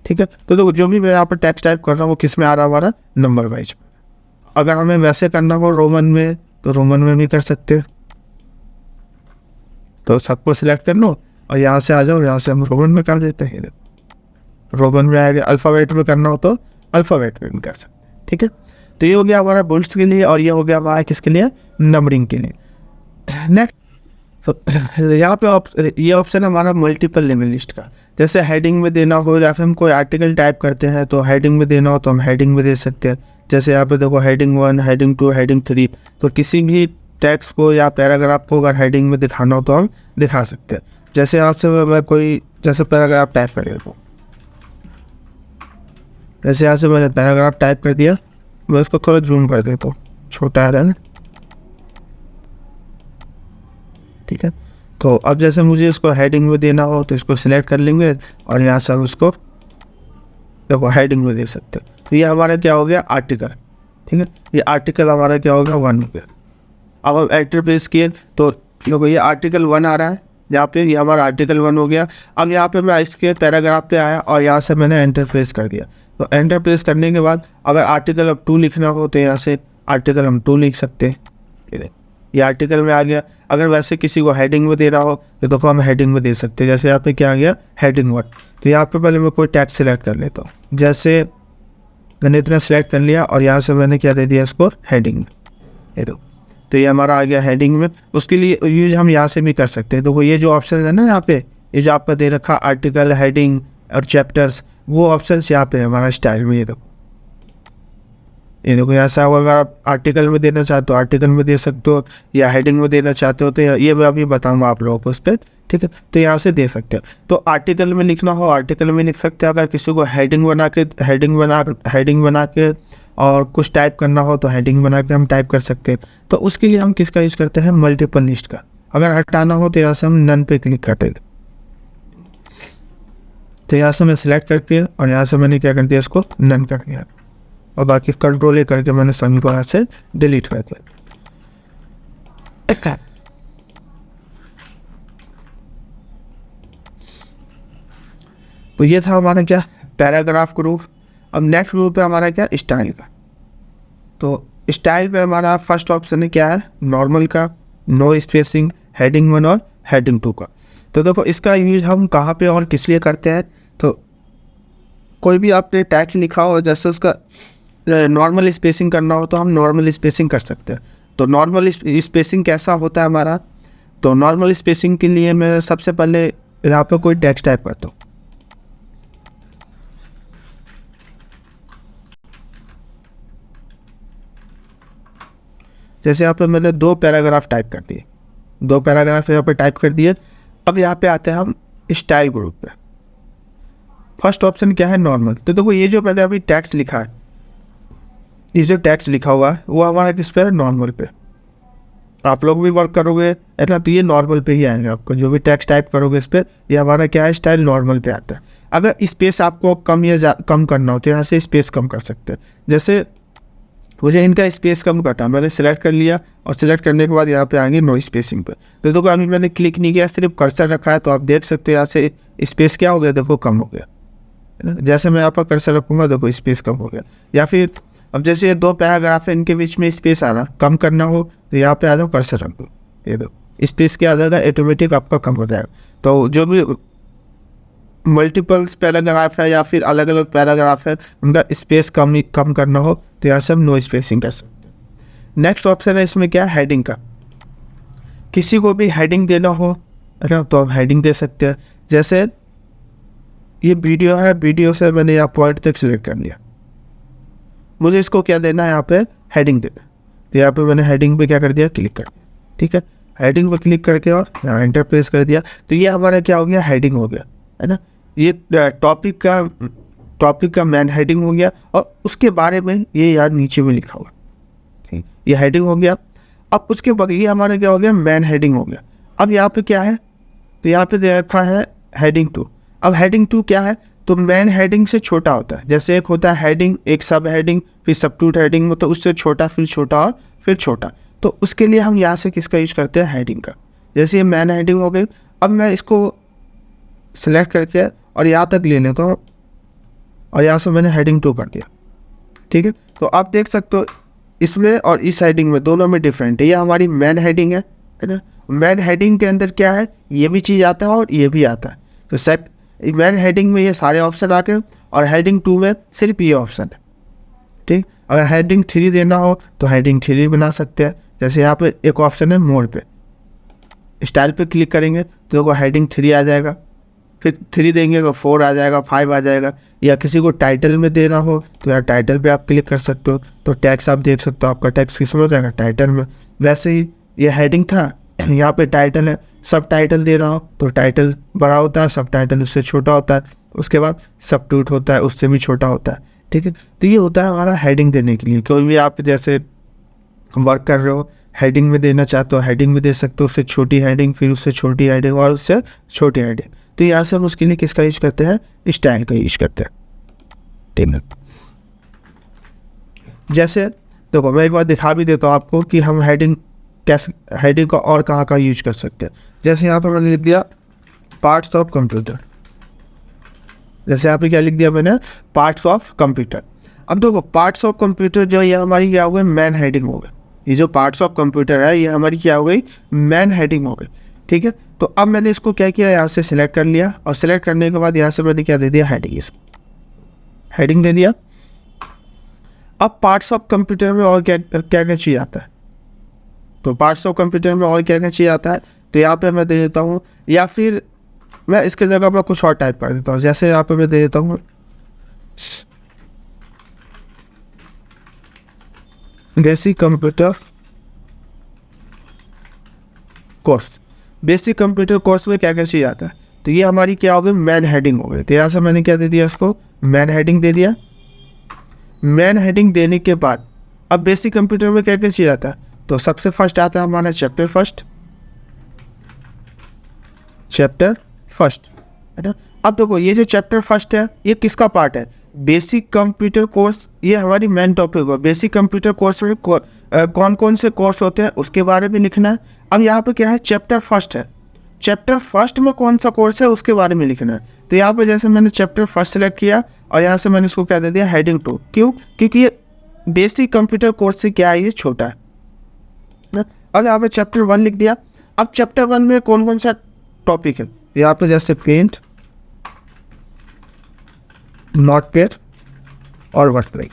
ठीक है। तो जो भी मैं यहाँ पर टैक्स टाइप कर रहा हूँ वो किस में आ रहा है, हमारा नंबर वाइज। अगर हमें वैसे करना हो रोमन में तो रोमन में भी कर सकते हैं। तो सबको सिलेक्ट कर लो और यहाँ से आ जाओ, यहाँ से हम रोमन में कर देते हैं। रोमन में आएगा। अल्फ़ाबेट में करना हो तो अल्फ़ाबेट में भी कर सकते हैं, ठीक है। तो ये हो गया हमारा बोल्ड्स के लिए, और ये हो गया हमारा किसके लिए, नंबरिंग के लिए। नेक्स्ट, तो यहाँ पे ये ऑप्शन है हमारा मल्टीपल लेवल लिस्ट का। जैसे हेडिंग में देना हो या फिर हम कोई आर्टिकल टाइप करते हैं तो हेडिंग में देना हो तो हम हेडिंग में दे सकते हैं। जैसे यहाँ पे देखो हेडिंग 1, हेडिंग 2, हेडिंग 3। तो किसी भी टेक्स्ट को या पैराग्राफ को अगर हेडिंग में दिखाना हो तो हम दिखा सकते हैं। जैसे यहाँ से मैं कोई जैसे पैराग्राफ टाइप कर देता हूँ, जैसे यहाँ से मैंने पैराग्राफ टाइप कर दिया, मैं उसको थोड़ा जूम कर देता हूँ, छोटा है ना, ठीक है। तो अब जैसे मुझे इसको हेडिंग में देना हो तो इसको सिलेक्ट कर लेंगे और यहाँ से हम उसको देखो हेडिंग में दे सकते हैं। तो ये हमारा क्या हो गया, आर्टिकल, ठीक है। ये आर्टिकल हमारा क्या हो गया, 1 हो गया। अब हम एंटर प्रेस किए तो देखो ये आर्टिकल 1 आ रहा है यहाँ पे, ये हमारा आर्टिकल 1 हो गया। अब यहाँ पे मैं इसके पैराग्राफ पे आया और यहाँ से मैंने एंटर प्रेस कर दिया। तो एंटर प्रेस करने के बाद अगर आर्टिकल अब 2 लिखना हो तो यहाँ से आर्टिकल हम 2 लिख सकते हैं, ये आर्टिकल में आ गया। अगर वैसे किसी को हेडिंग में देना हो तो देखो हम हेडिंग में दे सकते हैं। जैसे यहाँ पे क्या आ गया, हेडिंग 1। तो यहाँ पे पहले मैं कोई टैग सेलेक्ट कर लेता हूँ। जैसे मैंने इतना सेलेक्ट कर लिया और यहाँ से मैंने क्या दे दिया इसको, हेडिंग में, ये दो। तो ये हमारा आ गया हेडिंग में। उसके लिए यूज हम यहाँ से भी कर सकते हैं। तो ये जो ऑप्शन है ना यहाँ पे, ये जो आपका दे रखा आर्टिकल, हेडिंग और चैप्टर्स, वो ऑप्शन यहाँ पे है हमारा स्टाइल में। ये देखो ये देखो यहाँ से अगर आप आर्टिकल में देना चाहते हो आर्टिकल में दे सकते हो, या हेडिंग में देना चाहते हो तो ये मैं अभी बताऊंगा आप लोगों को उस पर, ठीक है। तो यहाँ से दे सकते हो। तो आर्टिकल में लिखना हो आर्टिकल में लिख सकते हो, अगर किसी को हेडिंग बना के और कुछ टाइप करना हो तो हेडिंग बना के हम टाइप कर सकते हैं। तो उसके लिए हम किसका यूज़ करते हैं, मल्टीपल लिस्ट का। अगर हटाना हो तो यहाँ से हम नन पे क्लिक करते हैं। तो यहाँ से मैं सिलेक्ट करके और यहाँ से मैंने क्या कर दिया, इसको नन कर दिया, और बाकी कंट्रोल करके मैंने सभी को यहाँ से डिलीट कर दिया। तो ये था हमारा क्या, पैराग्राफ ग्रुप। अब नेक्स्ट ग्रुप है हमारा क्या, स्टाइल का। तो स्टाइल पे हमारा फर्स्ट ऑप्शन है क्या है, नॉर्मल का, नो स्पेसिंग, हेडिंग 1 और हेडिंग 2 का। तो देखो इसका यूज हम कहाँ पे और किस लिए करते हैं। तो कोई भी आपने टैक्स लिखा हो, जैसे उसका नॉर्मल स्पेसिंग करना हो तो हम नॉर्मल स्पेसिंग कर सकते हैं। तो नॉर्मल स्पेसिंग कैसा होता है हमारा, तो नॉर्मल स्पेसिंग के लिए मैं सबसे पहले यहाँ पे कोई टेक्स्ट टाइप करता हूँ। जैसे यहाँ पे मैंने 2 पैराग्राफ टाइप कर दिए, 2 पैराग्राफ यहाँ पे टाइप कर दिए। अब यहाँ पे आते हैं हम स्टाइल ग्रुप पे। फर्स्ट ऑप्शन क्या है, नॉर्मल। तो देखो ये जो मैंने अभी टेक्स्ट लिखा है, ये जो टेक्स्ट लिखा हुआ है वो हमारा किस पे है, नॉर्मल पे। आप लोग भी वर्क करोगे है ना, तो ये नॉर्मल पे ही आएंगे। आपको जो भी टेक्स्ट टाइप करोगे इस पर, ये हमारा क्या है, स्टाइल नॉर्मल पे आता है। अगर स्पेस आपको कम या कम करना हो तो यहाँ से स्पेस कम कर सकते हैं। जैसे मुझे इनका स्पेस कम करना, मैंने सेलेक्ट कर लिया, और सेलेक्ट करने के बाद यहाँ पे आएंगे नो स्पेसिंग पे। तो देखो अभी मैंने क्लिक नहीं किया, सिर्फ कर्सर रखा है, तो आप देख सकते हो यहाँ से स्पेस क्या हो गया, देखो कम हो गया, है ना। जैसे मैं यहाँ पर कर्सर रखूँगा देखो स्पेस कम हो गया। या फिर अब जैसे ये 2 पैराग्राफ है, इनके बीच में स्पेस आ रहा, कम करना हो तो यहाँ पे आ जाओ, कर्सर रख दो, ये दो स्पेस क्या आ जाएगा, ऑटोमेटिक आपका कम हो जाएगा। तो जो भी मल्टीपल्स पैराग्राफ है या फिर अलग अलग पैराग्राफ है, उनका स्पेस कम करना हो तो यहाँ से हम नो स्पेसिंग कर सकते हैं। नेक्स्ट ऑप्शन है इसमें क्या, हेडिंग का। किसी को भी हेडिंग देना हो है ना, तो हम हेडिंग दे सकते हैं। जैसे ये वीडियो है, वीडियो से मैंने यहाँ पॉइंट तक सिलेक्ट कर लिया, मुझे इसको क्या देना है, यहाँ पे हेडिंग देना। तो यहाँ पे मैंने हेडिंग पे क्या कर दिया, क्लिक कर दिया, ठीक है। हेडिंग पे क्लिक करके और यहाँ एंटर प्रेस कर दिया, तो ये हमारा क्या हो गया, हेडिंग हो गया, है ना। ये टॉपिक का मेन हेडिंग हो गया, और उसके बारे में ये यार नीचे में लिखा हुआ, ठीक, ये हेडिंग हो गया। अब उसके बाद ये हमारा क्या हो गया, मेन हेडिंग हो गया। अब यहाँ पे क्या है, तो यहाँ पे दे रखा है हेडिंग 2। अब हेडिंग 2 क्या है, तो मेन हेडिंग से छोटा होता है। जैसे एक होता है हेडिंग, एक सब हेडिंग, फिर सबटूट हेडिंग में, तो उससे छोटा, फिर छोटा और फिर छोटा। तो उसके लिए हम यहाँ से किसका यूज करते हैं, हेडिंग का। जैसे ये मेन हेडिंग हो गई, अब मैं इसको सिलेक्ट करके और यहाँ तक ले लेता हूँ, और यहाँ से मैंने हेडिंग 2 कर दिया, ठीक है। तो आप देख सकते हो इसमें और इस हेडिंग में, दोनों में डिफरेंट है। ये हमारी मेन हेडिंग है ना। मेन हेडिंग के अंदर क्या है, ये भी चीज़ आता है और ये भी आता है। तो सेट मेन हेडिंग में ये सारे ऑप्शन आ गए, और हेडिंग 2 में सिर्फ ये ऑप्शन है, ठीक। अगर हेडिंग 3 देना हो तो हेडिंग 3 बना सकते हैं। जैसे यहाँ पे एक ऑप्शन है मोड पे, स्टाइल पे क्लिक करेंगे तो देखो हेडिंग 3 आ जाएगा, फिर 3 देंगे तो 4 आ जाएगा, 5 आ जाएगा। या किसी को टाइटल में देना हो तो यार टाइटल पे आप क्लिक कर सकते हो, तो टैक्स आप देख सकते हो, आपका टैक्स किस में हो जाएगा, टाइटल में। वैसे ही ये हेडिंग था, यहाँ पे टाइटल है, सब टाइटल दे रहा हो तो टाइटल बड़ा होता है, सब टाइटल उससे छोटा होता है। उसके बाद सबटूट होता है, उससे भी छोटा होता है, ठीक है। तो ये होता है हमारा हेडिंग देने के लिए। कोई भी आप जैसे वर्क कर रहे हो, हेडिंग में देना चाहते हो, हेडिंग में दे सकते हो, उससे छोटी हेडिंग, फिर उससे छोटी हेडिंग और उससे छोटी हेडिंग। तो यहाँ से हम उसके लिए किसका यूज करते हैं, स्टाइल का यूज करते हैं, ठीक है। जैसे देखो मैं एक बार दिखा भी देता हूँ आपको कि हम हेडिंग कैसे, हेडिंग का और कहाँ का यूज कर सकते हैं। जैसे यहाँ पर मैंने लिख दिया पार्ट्स ऑफ कंप्यूटर। जैसे यहाँ पे क्या लिख दिया मैंने, पार्ट्स ऑफ कंप्यूटर। अब देखो पार्ट्स ऑफ कंप्यूटर जो ये हमारी क्या हो गई, मेन हेडिंग हो गई। ये जो पार्ट्स ऑफ कंप्यूटर है ये हमारी क्या हो गई, मेन हेडिंग हो गई, ठीक है। तो अब मैंने इसको क्या किया, यहाँ से सिलेक्ट कर लिया, और सिलेक्ट करने के बाद यहाँ से मैंने क्या दे दिया, हेडिंग, इसको हेडिंग दे दिया। अब पार्ट्स ऑफ कंप्यूटर में और क्या क्या क्या चीज़ आता है, तो पार्ट्स ऑफ कंप्यूटर में और क्या क्या चीज़ आता है, तो यहाँ पे मैं दे देता हूँ, या फिर मैं इसके जगह पर कुछ और टाइप कर देता हूँ। जैसे यहाँ पे मैं दे देता हूँ basic computer course. Basic computer course में क्या क्या चीज़ आता है, तो ये हमारी क्या हो गई, मेन हेडिंग हो गई। तो यहाँ से मैंने क्या दे दिया, इसको मेन हेडिंग दे दिया। मेन हेडिंग देने के बाद अब बेसिक कंप्यूटर में क्या क्या चीज़ आता है, तो सबसे फर्स्ट आता है हमारा चैप्टर फर्स्ट, है ना। अब देखो ये जो चैप्टर फर्स्ट है ये किसका पार्ट है, बेसिक कंप्यूटर कोर्स। ये हमारी मेन टॉपिक है। बेसिक कंप्यूटर कोर्स में कौन कौन से कोर्स होते हैं उसके बारे में लिखना है। अब यहाँ पे क्या है, चैप्टर फर्स्ट है, चैप्टर फर्स्ट में कौन सा कोर्स है उसके बारे में लिखना है। तो यहाँ पे जैसे मैंने चैप्टर फर्स्ट सेलेक्ट किया और यहाँ से मैंने इसको क्या दे दिया, हेडिंग 2। क्यों, क्योंकि ये बेसिक कंप्यूटर कोर्स से क्या है, ये छोटा है ना। अब यहाँ पे चैप्टर 1 लिख दिया। अब चैप्टर 1 में कौन कौन सा टॉपिक है, यहाँ पे जैसे पेंट, नोटपैड और वर्कप्लेस,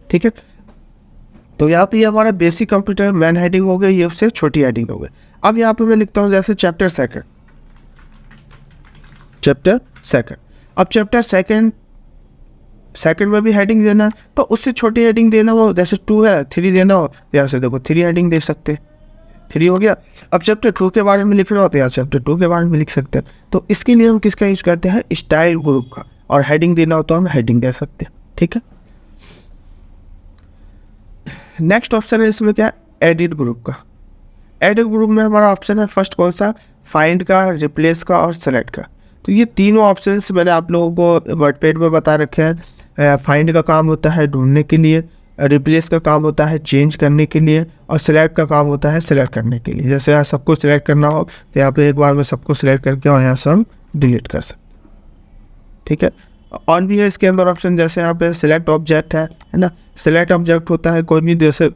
ठीक है। तो यहाँ पे ये हमारा बेसिक कंप्यूटर मेन हेडिंग हो गई, ये उससे छोटी हेडिंग हो गई। अब यहाँ पे मैं लिखता हूँ जैसे चैप्टर सेकंड। अब चैप्टर सेकंड में भी हेडिंग देना है, तो उससे छोटी हेडिंग देना हो, जैसे 2 है, 3 देना हो, तो यहाँ से देखो 3 हेडिंग दे सकते हैं, 3 हो गया। अब चैप्टर 2 के बारे में लिखना हो तो यहाँ चैप्टर 2 के बारे में लिख सकते हैं। तो इसके लिए हम किसका यूज करते हैं, स्टाइल ग्रुप का। और हेडिंग देना हो तो हम हेडिंग दे सकते हैं, ठीक है। नेक्स्ट ऑप्शन है इसमें क्या, एडिट ग्रुप का। एडिट ग्रुप में हमारा ऑप्शन है फर्स्ट कौन सा, फाइंड का, रिप्लेस का और सेलेक्ट का। तो ये तीनों ऑप्शंस मैंने आप लोगों को वर्डपैड में बता रखे हैं। फाइंड का काम होता है ढूंढने के लिए, रिप्लेस का काम होता है चेंज करने के लिए, और सिलेक्ट का काम होता है सिलेक्ट करने के लिए। जैसे यहाँ सबको सिलेक्ट करना हो तो यहाँ पे एक बार में सबको सिलेक्ट करके और यहाँ से हम डिलीट कर सकते, ठीक है। और भी है इसके अंदर ऑप्शन, जैसे यहाँ पे सिलेक्ट ऑब्जेक्ट है ना। सिलेक्ट ऑब्जेक्ट होता है कोई भी, जैसे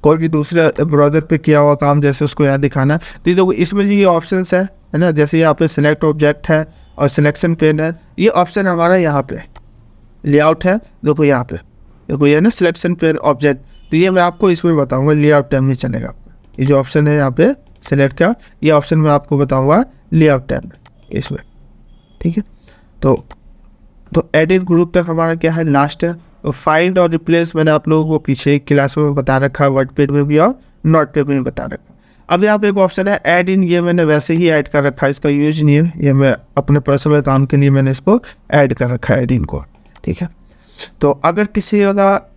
कोई भी दूसरे ब्राउज़र पे किया हुआ काम जैसे उसको यहाँ दिखाना। तो ये देखो इसमें ये ऑप्शंस है ना, जैसे यहाँ पे सिलेक्ट ऑब्जेक्ट है और सिलेक्शन पेन है। ये ऑप्शन हमारा यहाँ पे लेआउट है, देखो यहाँ पे देखो ये ना सिलेक्शन पेन ऑब्जेक्ट। तो ये मैं आपको इसमें बताऊँगा, लेआउट टैब में चलेगा आपका। ये जो ऑप्शन है यहाँ पे सिलेक्ट का, ये ऑप्शन मैं आपको बताऊँगा लेआउट टैब में इसमें, ठीक है। तो एडिट ग्रुप तक हमारा क्या है, लास्ट है। फाइंड और रिप्लेस मैंने आप लोगों को पीछे एक क्लास में बता रखा है, वर्डपैड में भी और नोटपैड में भी बता रखा। अब यहाँ पे एक ऑप्शन है ऐड इन, ये मैंने वैसे ही ऐड कर रखा है, इसका यूज नहीं है, ये मैं अपने पर्सनल काम के लिए मैंने इसको ऐड कर रखा है, ऐड इन को, ठीक है। तो अगर किसी का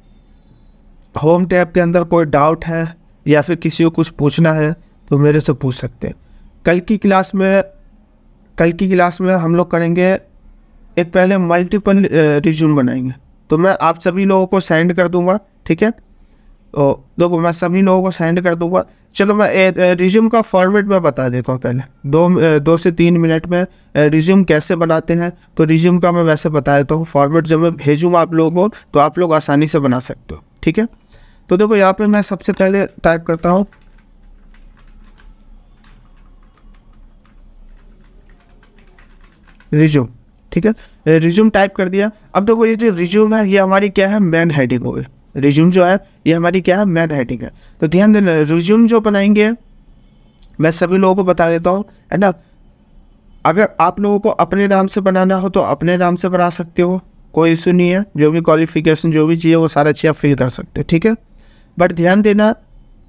होम टैब के अंदर कोई डाउट है या फिर किसी को कुछ पूछना है तो मेरे से पूछ सकते हैं। कल की क्लास में हम लोग करेंगे, एक पहले मल्टीपल रिज्यूम बनाएंगे। तो मैं आप सभी लोगों को सेंड कर दूंगा, ठीक है। तो देखो मैं सभी लोगों को सेंड कर दूंगा। चलो मैं रिज्यूम का फॉर्मेट में बता देता हूँ पहले, 2 से 3 मिनट में रिज्यूम कैसे बनाते हैं। तो रिज्यूम का मैं वैसे बता देता हूँ, फॉर्मेट जब मैं भेजूँगा आप लोगों को तो आप लोग आसानी से बना सकते हो, ठीक है। तो देखो यहाँ पे मैं सबसे पहले टाइप करता हूँ रिज्यूम, ठीक है। रिज्यूम टाइप कर दिया। अब देखो ये जो रिज्यूम है ये हमारी क्या है, मेन हेडिंग हो गई। रिज्यूम जो है ये हमारी क्या है, मेन हेडिंग है। तो ध्यान देना, रिज्यूम जो बनाएंगे मैं सभी लोगों को बता देता हूँ, है ना। अगर आप लोगों को अपने नाम से बनाना हो तो अपने नाम से बना सकते हो, कोई इशू नहीं है। जो भी क्वालिफिकेशन जो भी चाहिए वो सारा चीज़ आप फिल कर सकते हो, ठीक है। बट ध्यान देना,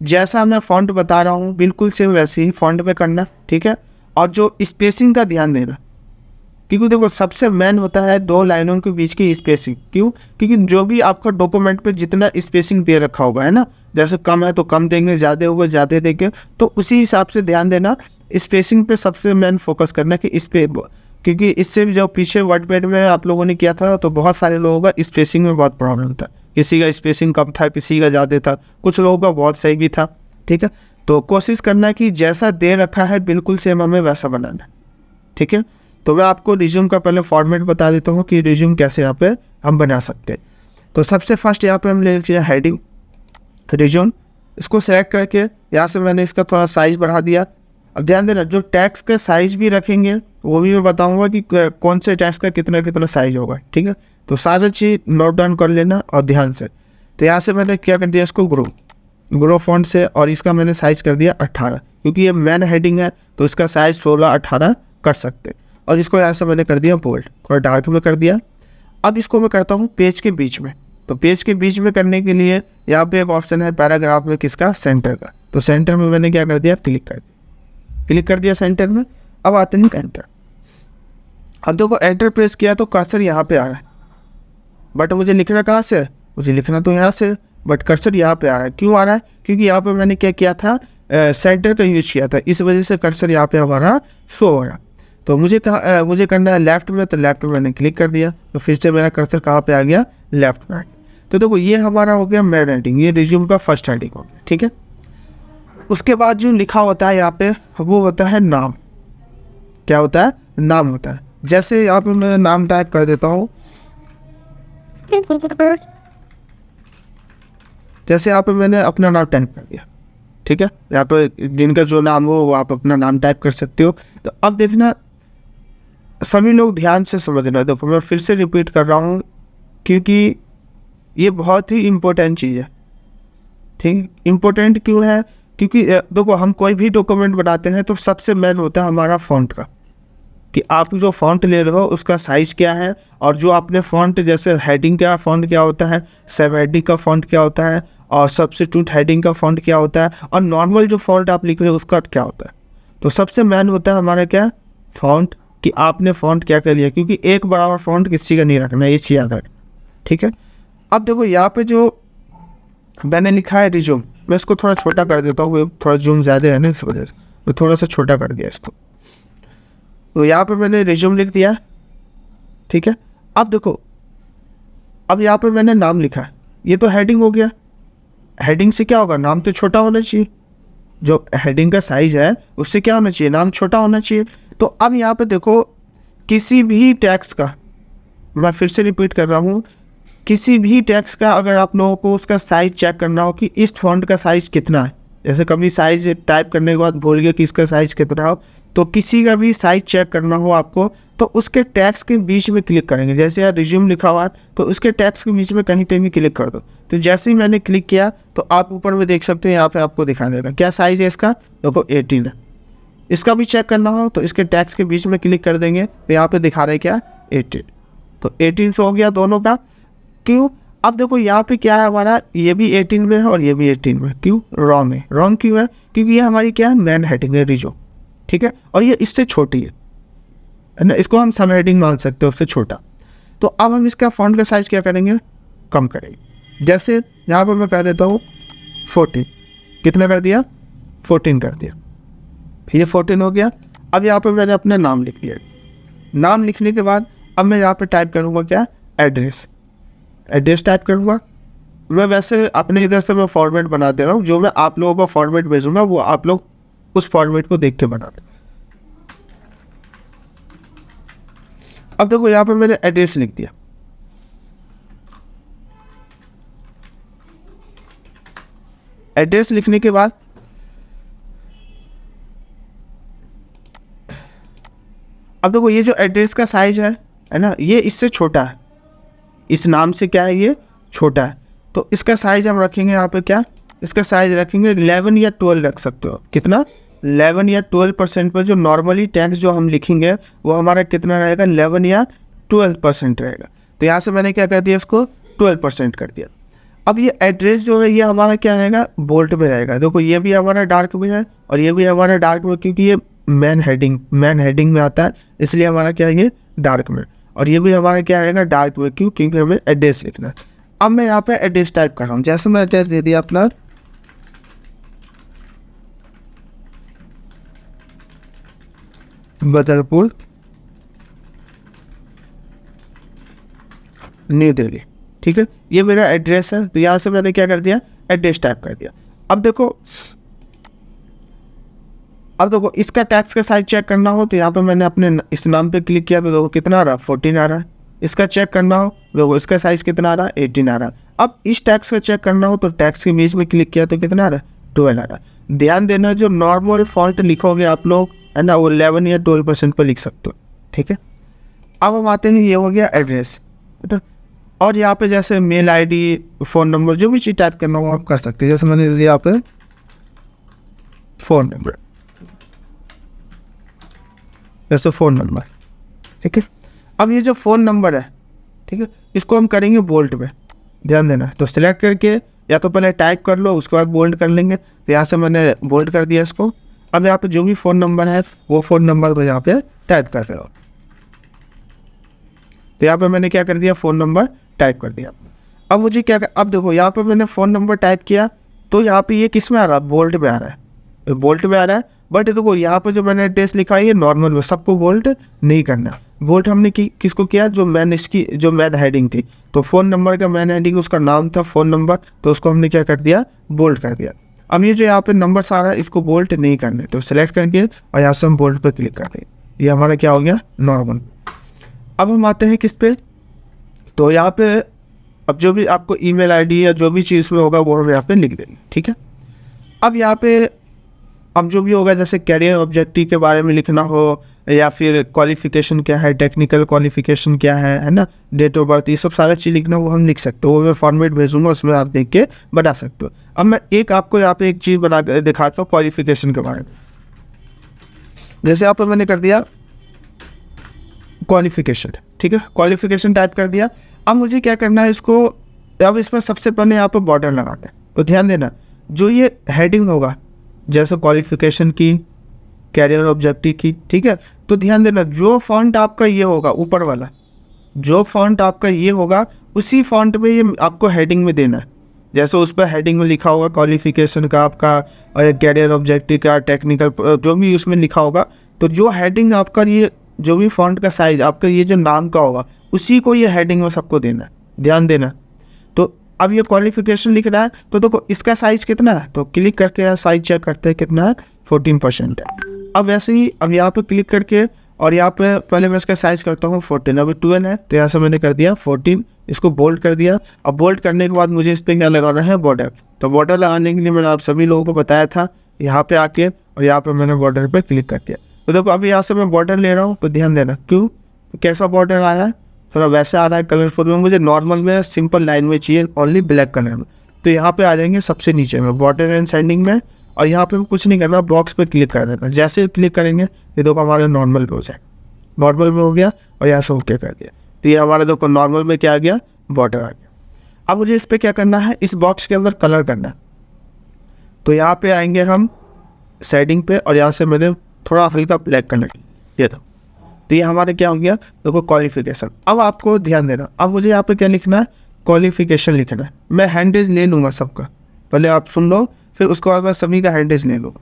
जैसा मैं फ़ॉन्ट बता रहा हूँ बिल्कुल सेम वैसे ही फ़ॉन्ट में करना, ठीक है। और जो स्पेसिंग का ध्यान देना, क्योंकि देखो सबसे मेन होता है 2 लाइनों के बीच की स्पेसिंग। क्यों, क्योंकि जो भी आपका डॉक्यूमेंट पे जितना स्पेसिंग दे रखा होगा, है ना, जैसे कम है तो कम देंगे, ज़्यादा होगा ज़्यादा देंगे, तो उसी हिसाब से ध्यान देना। स्पेसिंग पे सबसे मेन फोकस करना कि इस पे, क्योंकि इससे भी जो पीछे वर्डपैड में आप लोगों ने किया था तो बहुत सारे लोगों का स्पेसिंग में बहुत प्रॉब्लम था। किसी का स्पेसिंग कम था, किसी का ज़्यादा था, कुछ लोगों का बहुत सही भी था, ठीक है। तो कोशिश करना कि जैसा दे रखा है बिल्कुल सेम हमें वैसा बनाना, ठीक है। तो मैं आपको रिज्यूम का पहले फॉर्मेट बता देता हूँ कि रिज्यूम कैसे यहाँ पे हम बना सकते हैं। तो सबसे फर्स्ट यहाँ पे हम ले लीजिए हेडिंग रिज्यूम, इसको सेलेक्ट करके यहाँ से मैंने इसका थोड़ा साइज़ बढ़ा दिया। अब ध्यान देना, जो टैक्स का साइज़ भी रखेंगे वो भी मैं बताऊँगा कि कौन से टैक्स का कितना साइज़ होगा, ठीक है। तो सारी चीज़ नोट डाउन कर लेना और ध्यान से। तो यहाँ से मैंने क्या कर दिया, इसको ग्रो फॉन्ट से, और इसका मैंने साइज़ कर दिया 18, क्योंकि ये मेन हेडिंग है तो इसका साइज़ 16-18 कर सकते। और इसको यहाँ से मैंने कर दिया बोल्ड, थोड़ा डार्क में कर दिया। अब इसको मैं करता हूँ पेज के बीच में। तो पेज के बीच में करने के लिए यहाँ पे एक ऑप्शन है पैराग्राफ में किसका, सेंटर का। तो सेंटर में मैंने क्या कर दिया, क्लिक कर दिया सेंटर में। अब आते हैं एंटर। अब देखो एंटर प्रेस किया तो कर्सर यहाँ पे आ रहा है, बट मुझे लिखना कहाँ से है, मुझे लिखना तो यहाँ से, बट कर्सर यहाँ पे आ रहा है। क्यों आ रहा है, क्योंकि यहाँ पे मैंने क्या किया था, सेंटर का यूज किया था, इस वजह से कर्सर यहाँ पे हमारा शो हो रहा। तो मुझे करना है लेफ्ट में, तो लेफ्ट में मैंने क्लिक कर दिया, तो फिर से मेरा कर्सर कहाँ पे आ गया, लेफ्ट में आ गया। तो देखो ये हमारा हो गया मेन हेडिंग, ये रिज्यूम का फर्स्ट हेडिंग हो गया, ठीक है। उसके बाद जो लिखा होता है यहाँ पे वो होता है नाम। क्या होता है, नाम होता है। जैसे यहाँ पे मैं नाम टाइप कर देता हूँ, जैसे यहाँ पे मैंने अपना नाम टाइप कर दिया, ठीक है। यहाँ पे जिनका जो नाम हो वो आप अपना नाम टाइप कर सकते हो। तो अब देखना सभी लोग ध्यान से समझना। देखो मैं फिर से रिपीट कर रहा हूँ क्योंकि ये बहुत ही इम्पोर्टेंट चीज़ है, ठीक। इम्पोर्टेंट क्यों है, क्योंकि देखो हम कोई भी डॉक्यूमेंट बनाते हैं तो सबसे मेन होता है हमारा फ़ॉन्ट का, कि आप जो फ़ॉन्ट ले रहे हो उसका साइज़ क्या है, और जो आपने फ़ॉन्ट जैसे हेडिंग का फ़ॉन्ट क्या होता है, सब हेडिंग का फ़ॉन्ट क्या होता है, और सब्स्टिट्यूट हेडिंग का फ़ॉन्ट क्या होता है, और नॉर्मल जो फ़ॉन्ट आप लिख रहे हो उसका क्या होता है। तो सबसे मेन होता है हमारा क्या, फ़ॉन्ट, कि आपने फ़ॉन्ट क्या कर लिया, क्योंकि एक बराबर फ़ॉन्ट किसी का नहीं रखना, ये चीज़ याद रखना, ठीक है। अब देखो यहाँ पे जो मैंने लिखा है रिज्यूम, मैं इसको थोड़ा छोटा कर देता हूँ, थोड़ा जूम ज़्यादा है ना, इस वजह से मैं थोड़ा सा छोटा कर दिया इसको। तो यहाँ पे मैंने रिज्यूम लिख दिया, ठीक है। अब देखो अब यहाँ पे मैंने नाम लिखा है, ये तो हेडिंग हो गया। हेडिंग से क्या होगा, नाम तो छोटा होना चाहिए, जो हेडिंग का साइज़ है उससे क्या होना चाहिए, नाम छोटा होना चाहिए। तो अब यहाँ पे देखो किसी भी टैक्स का, मैं फिर से रिपीट कर रहा हूँ, किसी भी टेक्स्ट का अगर आप लोगों को उसका साइज़ चेक करना हो कि इस फॉन्ट का साइज़ कितना है, जैसे कभी साइज़ टाइप करने के बाद भूल गए कि इसका साइज़ कितना हो, तो किसी का भी साइज़ चेक करना हो आपको, तो उसके टैक्स के बीच में क्लिक करेंगे। जैसे यार रिज्यूम लिखा हुआ है तो उसके टैक्स के बीच में कहीं पे भी क्लिक कर दो। तो जैसे ही मैंने क्लिक किया तो आप ऊपर में देख सकते हो, यहाँ पर आपको दिखा देगा क्या साइज़ है इसका, देखो 18 है। इसका भी चेक करना हो तो इसके टैक्स के बीच में क्लिक कर देंगे, तो यहाँ पर दिखा रहे क्या 18, तो 18 से हो गया दोनों का। क्यों, अब देखो यहाँ पे क्या है हमारा, ये भी 18 में है और ये भी 18 में, क्यों रॉन्ग है। रॉन्ग क्यों है, क्योंकि ये हमारी क्या है, मेन हेडिंग है रिज्यूम, ठीक है, और ये इससे छोटी है ना, इसको हम सब हेडिंग मान सकते हो, उससे छोटा। तो अब हम इसका फॉन्ट का साइज़ क्या करेंगे, कम करेंगे। जैसे यहाँ पर मैं कर देता हूँ 14, कितना कर दिया, 14 कर दिया, ये 14 हो गया। अब यहाँ पर मैंने अपना नाम लिख दिया। नाम लिखने के बाद अब मैं यहाँ पर टाइप करूँगा क्या, एड्रेस टाइप करूँगा। मैं वैसे अपने इधर से मैं फॉर्मेट बना दे रहा हूँ, जो मैं आप लोगों को फॉर्मेट भेजूँगा वो आप लोग उस फॉर्मेट को देख के बना दें। अब देखो यहाँ पे मैंने एड्रेस लिख दिया। एड्रेस लिखने के बाद अब देखो ये जो एड्रेस का साइज है ना, ये इससे छोटा है, इस नाम से क्या है, ये छोटा है। तो इसका साइज़ हम रखेंगे यहाँ पे क्या, इसका साइज़ रखेंगे 11 या 12 रख सकते हो। कितना, 11 या 12% पर जो नॉर्मली टैक्स जो हम लिखेंगे वो हमारा कितना रहेगा, 11 या 12% रहेगा। तो यहाँ से मैंने क्या कर दिया, इसको 12% कर दिया। अब ये एड्रेस जो है ये हमारा क्या रहेगा, बोल्ट में रहेगा। देखो ये भी हमारा डार्क में है और ये भी हमारा डार्क में, क्योंकि ये मेन हेडिंग में आता है, इसलिए हमारा क्या है, ये डार्क में। और ये भी हमारा क्या रहेगा, डार्क में, क्यों, क्योंकि हमें एड्रेस लिखना है। अब मैं यहाँ पे एड्रेस टाइप कर रहा हूँ। जैसे मैं एड्रेस दे दिया अपना, बदरपुर, न्यू दिल्ली, ठीक है, ये मेरा एड्रेस है। तो यहाँ से मैंने क्या कर दिया, एड्रेस टाइप कर दिया। अब देखो इसका टैक्स का साइज चेक करना हो तो यहाँ पे मैंने अपने इस नाम पे क्लिक किया, तो देखो कितना आ रहा, 14 आ रहा है। इसका चेक करना हो देखो इसका साइज़ कितना आ रहा है, 18 आ रहा है। अब इस टैक्स का चेक करना हो तो टैक्स के बीच में क्लिक किया तो कितना आ रहा है, 12 आ रहा है। ध्यान देना, जो नॉर्मल फॉन्ट लिखोगे आप लोग है ना, वो 11 या 12% पर लिख सकते हो, ठीक है। अब हम आते हैं, ये हो गया एड्रेस, और यहाँ पे जैसे मेल आईडी, फ़ोन नंबर, जो भी चीज़ टाइप करना हो आप कर सकते हैं। जैसे मैंने दिया यहाँ पे फ़ोन नंबर, जैसे फ़ोन नंबर, ठीक है। अब ये जो फ़ोन नंबर है ठीक है। इसको हम करेंगे बोल्ट में, ध्यान देना। तो सिलेक्ट करके या तो पहले टाइप कर लो, उसके बाद बोल्ड कर लेंगे। तो यहाँ से मैंने बोल्ड कर दिया इसको। अब यहाँ पे जो भी फ़ोन नंबर है वो फ़ोन नंबर को यहाँ पे टाइप कर दो। तो यहाँ पे मैंने क्या कर दिया, फ़ोन नंबर टाइप कर दिया। अब मुझे क्या अब देखो यहाँ पे मैंने फ़ोन नंबर टाइप किया तो यहाँ पे ये किस में आ रहा है, बोल्ट में आ रहा है, बोल्ट में आ रहा है। बट देखो यहाँ पे जो मैंने एड्रेस लिखा है ये नॉर्मल में, सबको बोल्ट नहीं करना। बोल्ट हमने किसको किया, जो मैन इसकी जो मैन हेडिंग थी, तो फ़ोन नंबर का मैन हेडिंग उसका नाम था फ़ोन नंबर, तो उसको हमने क्या कर दिया, बोल्ट कर दिया। अब ये जो यहाँ पे नंबर आ रहा है इसको बोल्ट नहीं करने, तो सिलेक्ट करके और यहाँ से हम बोल्ट पर क्लिक कर देंगे। ये हमारा क्या हो गया, नॉर्मल। अब हम आते हैं किस पे, तो यहाँ पे अब जो भी आपको ईमेल आईडी या जो भी चीज़ में होगा वो हम यहाँ पे लिख देंगे, ठीक है। अब यहाँ पे अब जो भी होगा, जैसे कैरियर ऑब्जेक्टिव के बारे में लिखना हो या फिर क्वालिफिकेशन क्या है, टेक्निकल क्वालिफिकेशन क्या है ना, डेट ऑफ बर्थ, ये सब सारा चीज़ लिखना वो हम लिख सकते हो। वो मैं फॉर्मेट भेजूंगा, उसमें आप देख के बना सकते हो। अब मैं आपको यहाँ पे एक चीज़ बना कर दिखाता हूँ क्वालिफिकेशन के बारे में। जैसे यहाँ पे मैंने कर दिया क्वालिफिकेशन, ठीक है, क्वालिफिकेशन टाइप कर दिया। अब मुझे क्या करना है इसको, अब इसमें सबसे पहले यहाँ पर बॉर्डर लगाना है। तो ध्यान देना, जो ये हेडिंग होगा जैसे क्वालिफिकेशन की, कैरियर ऑब्जेक्टिव की, ठीक है, तो ध्यान देना जो फॉन्ट आपका ये होगा ऊपर वाला, जो फॉन्ट आपका ये होगा उसी फॉन्ट में ये आपको हेडिंग में देना है। जैसे उस पर हेडिंग में लिखा होगा क्वालिफिकेशन का आपका, और कैरियर ऑब्जेक्टिव का, टेक्निकल, जो भी उसमें लिखा होगा, तो जो हेडिंग आपका ये जो भी फॉन्ट का साइज आपका ये जो नाम का होगा उसी को ये हेडिंग में सबको देना है, ध्यान देना। तो अब ये क्वालिफिकेशन लिख रहा है तो देखो इसका साइज़ कितना है, तो क्लिक करके साइज चेक करते हैं कितना है, 14% है। अब वैसे ही अब यहाँ पे क्लिक करके और यहाँ पे पहले मैं इसका साइज़ करता हूँ 14, अभी 12 है तो यहाँ से मैंने कर दिया 14, इसको बोल्ड कर दिया। अब बोल्ड करने के बाद मुझे इस पर क्या लगाना है, बॉर्डर। तो बॉर्डर लगाने के लिए मैंने आप सभी लोगों को बताया था, यहाँ पे आके और यहाँ पे मैंने बॉर्डर पे क्लिक कर दिया। तो देखो अभी यहाँ से मैं बॉर्डर ले रहा हूँ, तो ध्यान देना क्यों, कैसा बॉर्डर आ रहा है, थोड़ा वैसे आ रहा है कलरफुल में। मुझे नॉर्मल में सिंपल लाइन में चाहिए, ओनली ब्लैक कलर में। तो यहाँ पे आ जाएंगे सबसे नीचे में बॉर्डर एंड सेंडिंग में, और यहाँ पे कुछ नहीं करना, बॉक्स पे क्लिक कर देना। जैसे क्लिक करेंगे ये देखो हमारे नॉर्मल पे हो जाएगा, नॉर्मल में हो गया और यहाँ से ओके कर दिया। तो ये हमारे देखो नॉर्मल में क्या आ गया, बॉर्डर आ गया। अब मुझे इस पर क्या करना है, इस बॉक्स के अंदर कलर करना है। तो यहाँ पे आएंगे हम शेडिंग पे और यहाँ से मैंने थोड़ा हल्का ब्लैक कलर, ये तो ये हमारे क्या हो गया, देखो क्वालिफिकेशन। अब आपको ध्यान देना, अब मुझे यहाँ पे क्या लिखना है, क्वालिफिकेशन लिखना है। मैं हैंडेज ले लूँगा सबका, पहले आप सुन लो, फिर उसके बाद मैं सभी का हैंडेज ले लूँगा।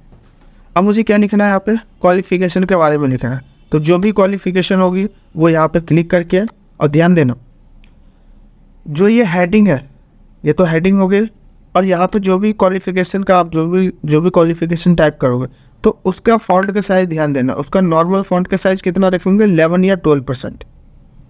अब मुझे क्या लिखना है, यहाँ पे क्वालिफिकेशन के बारे में लिखना है। तो जो भी क्वालिफिकेशन होगी वो यहाँ पे क्लिक करके, और ध्यान देना जो ये हेडिंग है ये तो हेडिंग हो गई, और यहाँ पे जो भी क्वालिफिकेशन का आप जो भी क्वालिफिकेशन टाइप करोगे तो उसका फॉन्ट का साइज़ ध्यान देना, उसका नॉर्मल फॉन्ट का साइज़ कितना रखेंगे, 11 या 12%,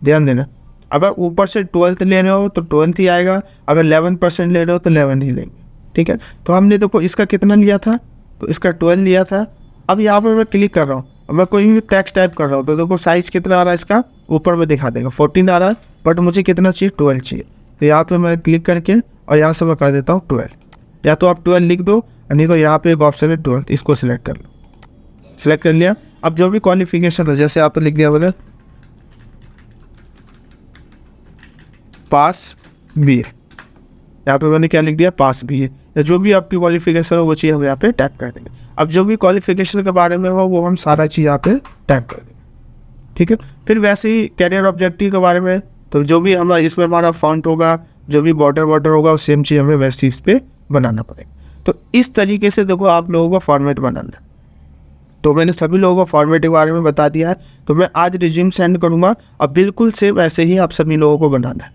ध्यान देना। अगर ऊपर से 12th ले रहे हो तो 12th ही आएगा, अगर 11% ले रहे हो तो 11 ही लेंगे, ठीक है। तो हमने देखो इसका कितना लिया था, तो इसका 12 लिया था। अब यहाँ पर मैं क्लिक कर रहा हूँ, अब मैं कोई भी टेक्स्ट टाइप कर रहा हूँ, तो देखो साइज़ कितना आ रहा है इसका, ऊपर में दिखा देगा 14 आ रहा है, बट मुझे कितना चाहिए, 12 चाहिए। तो यहाँ पर मैं क्लिक करके और यहाँ से मैं कर देता हूँ 12, या तो आप 12 लिख दो, नहीं तो यहाँ पे एक ऑप्शन है 12, इसको सिलेक्ट कर लो। सिलेक्ट कर लिया। अब जो भी क्वालिफिकेशन है, जैसे आपने लिख दिया बोले पास बी ए, यहाँ पे मैंने क्या लिख दिया, पास बी ए, या जो भी आपकी क्वालिफिकेशन हो वो चीज़ हम यहाँ पे टाइप कर देंगे। अब जो भी क्वालिफिकेशन के बारे में हो वो हम सारा चीज़ यहाँ पे टाइप कर देंगे, ठीक है। फिर वैसे ही कैरियर ऑब्जेक्टिव के बारे में, तो जो भी हमारा इसमें हमारा फॉन्ट होगा, जो भी बॉर्डर होगा, सेम चीज़ हमें वैसे इस पर बनाना पड़ेगा। तो इस तरीके से देखो आप लोगों को फॉर्मेट बनाना है। तो मैंने सभी लोगों को फॉर्मेट के बारे में बता दिया है। तो मैं आज रिज्यूम सेंड करूँगा और बिल्कुल सेम ऐसे ही आप सभी लोगों को बनाना है।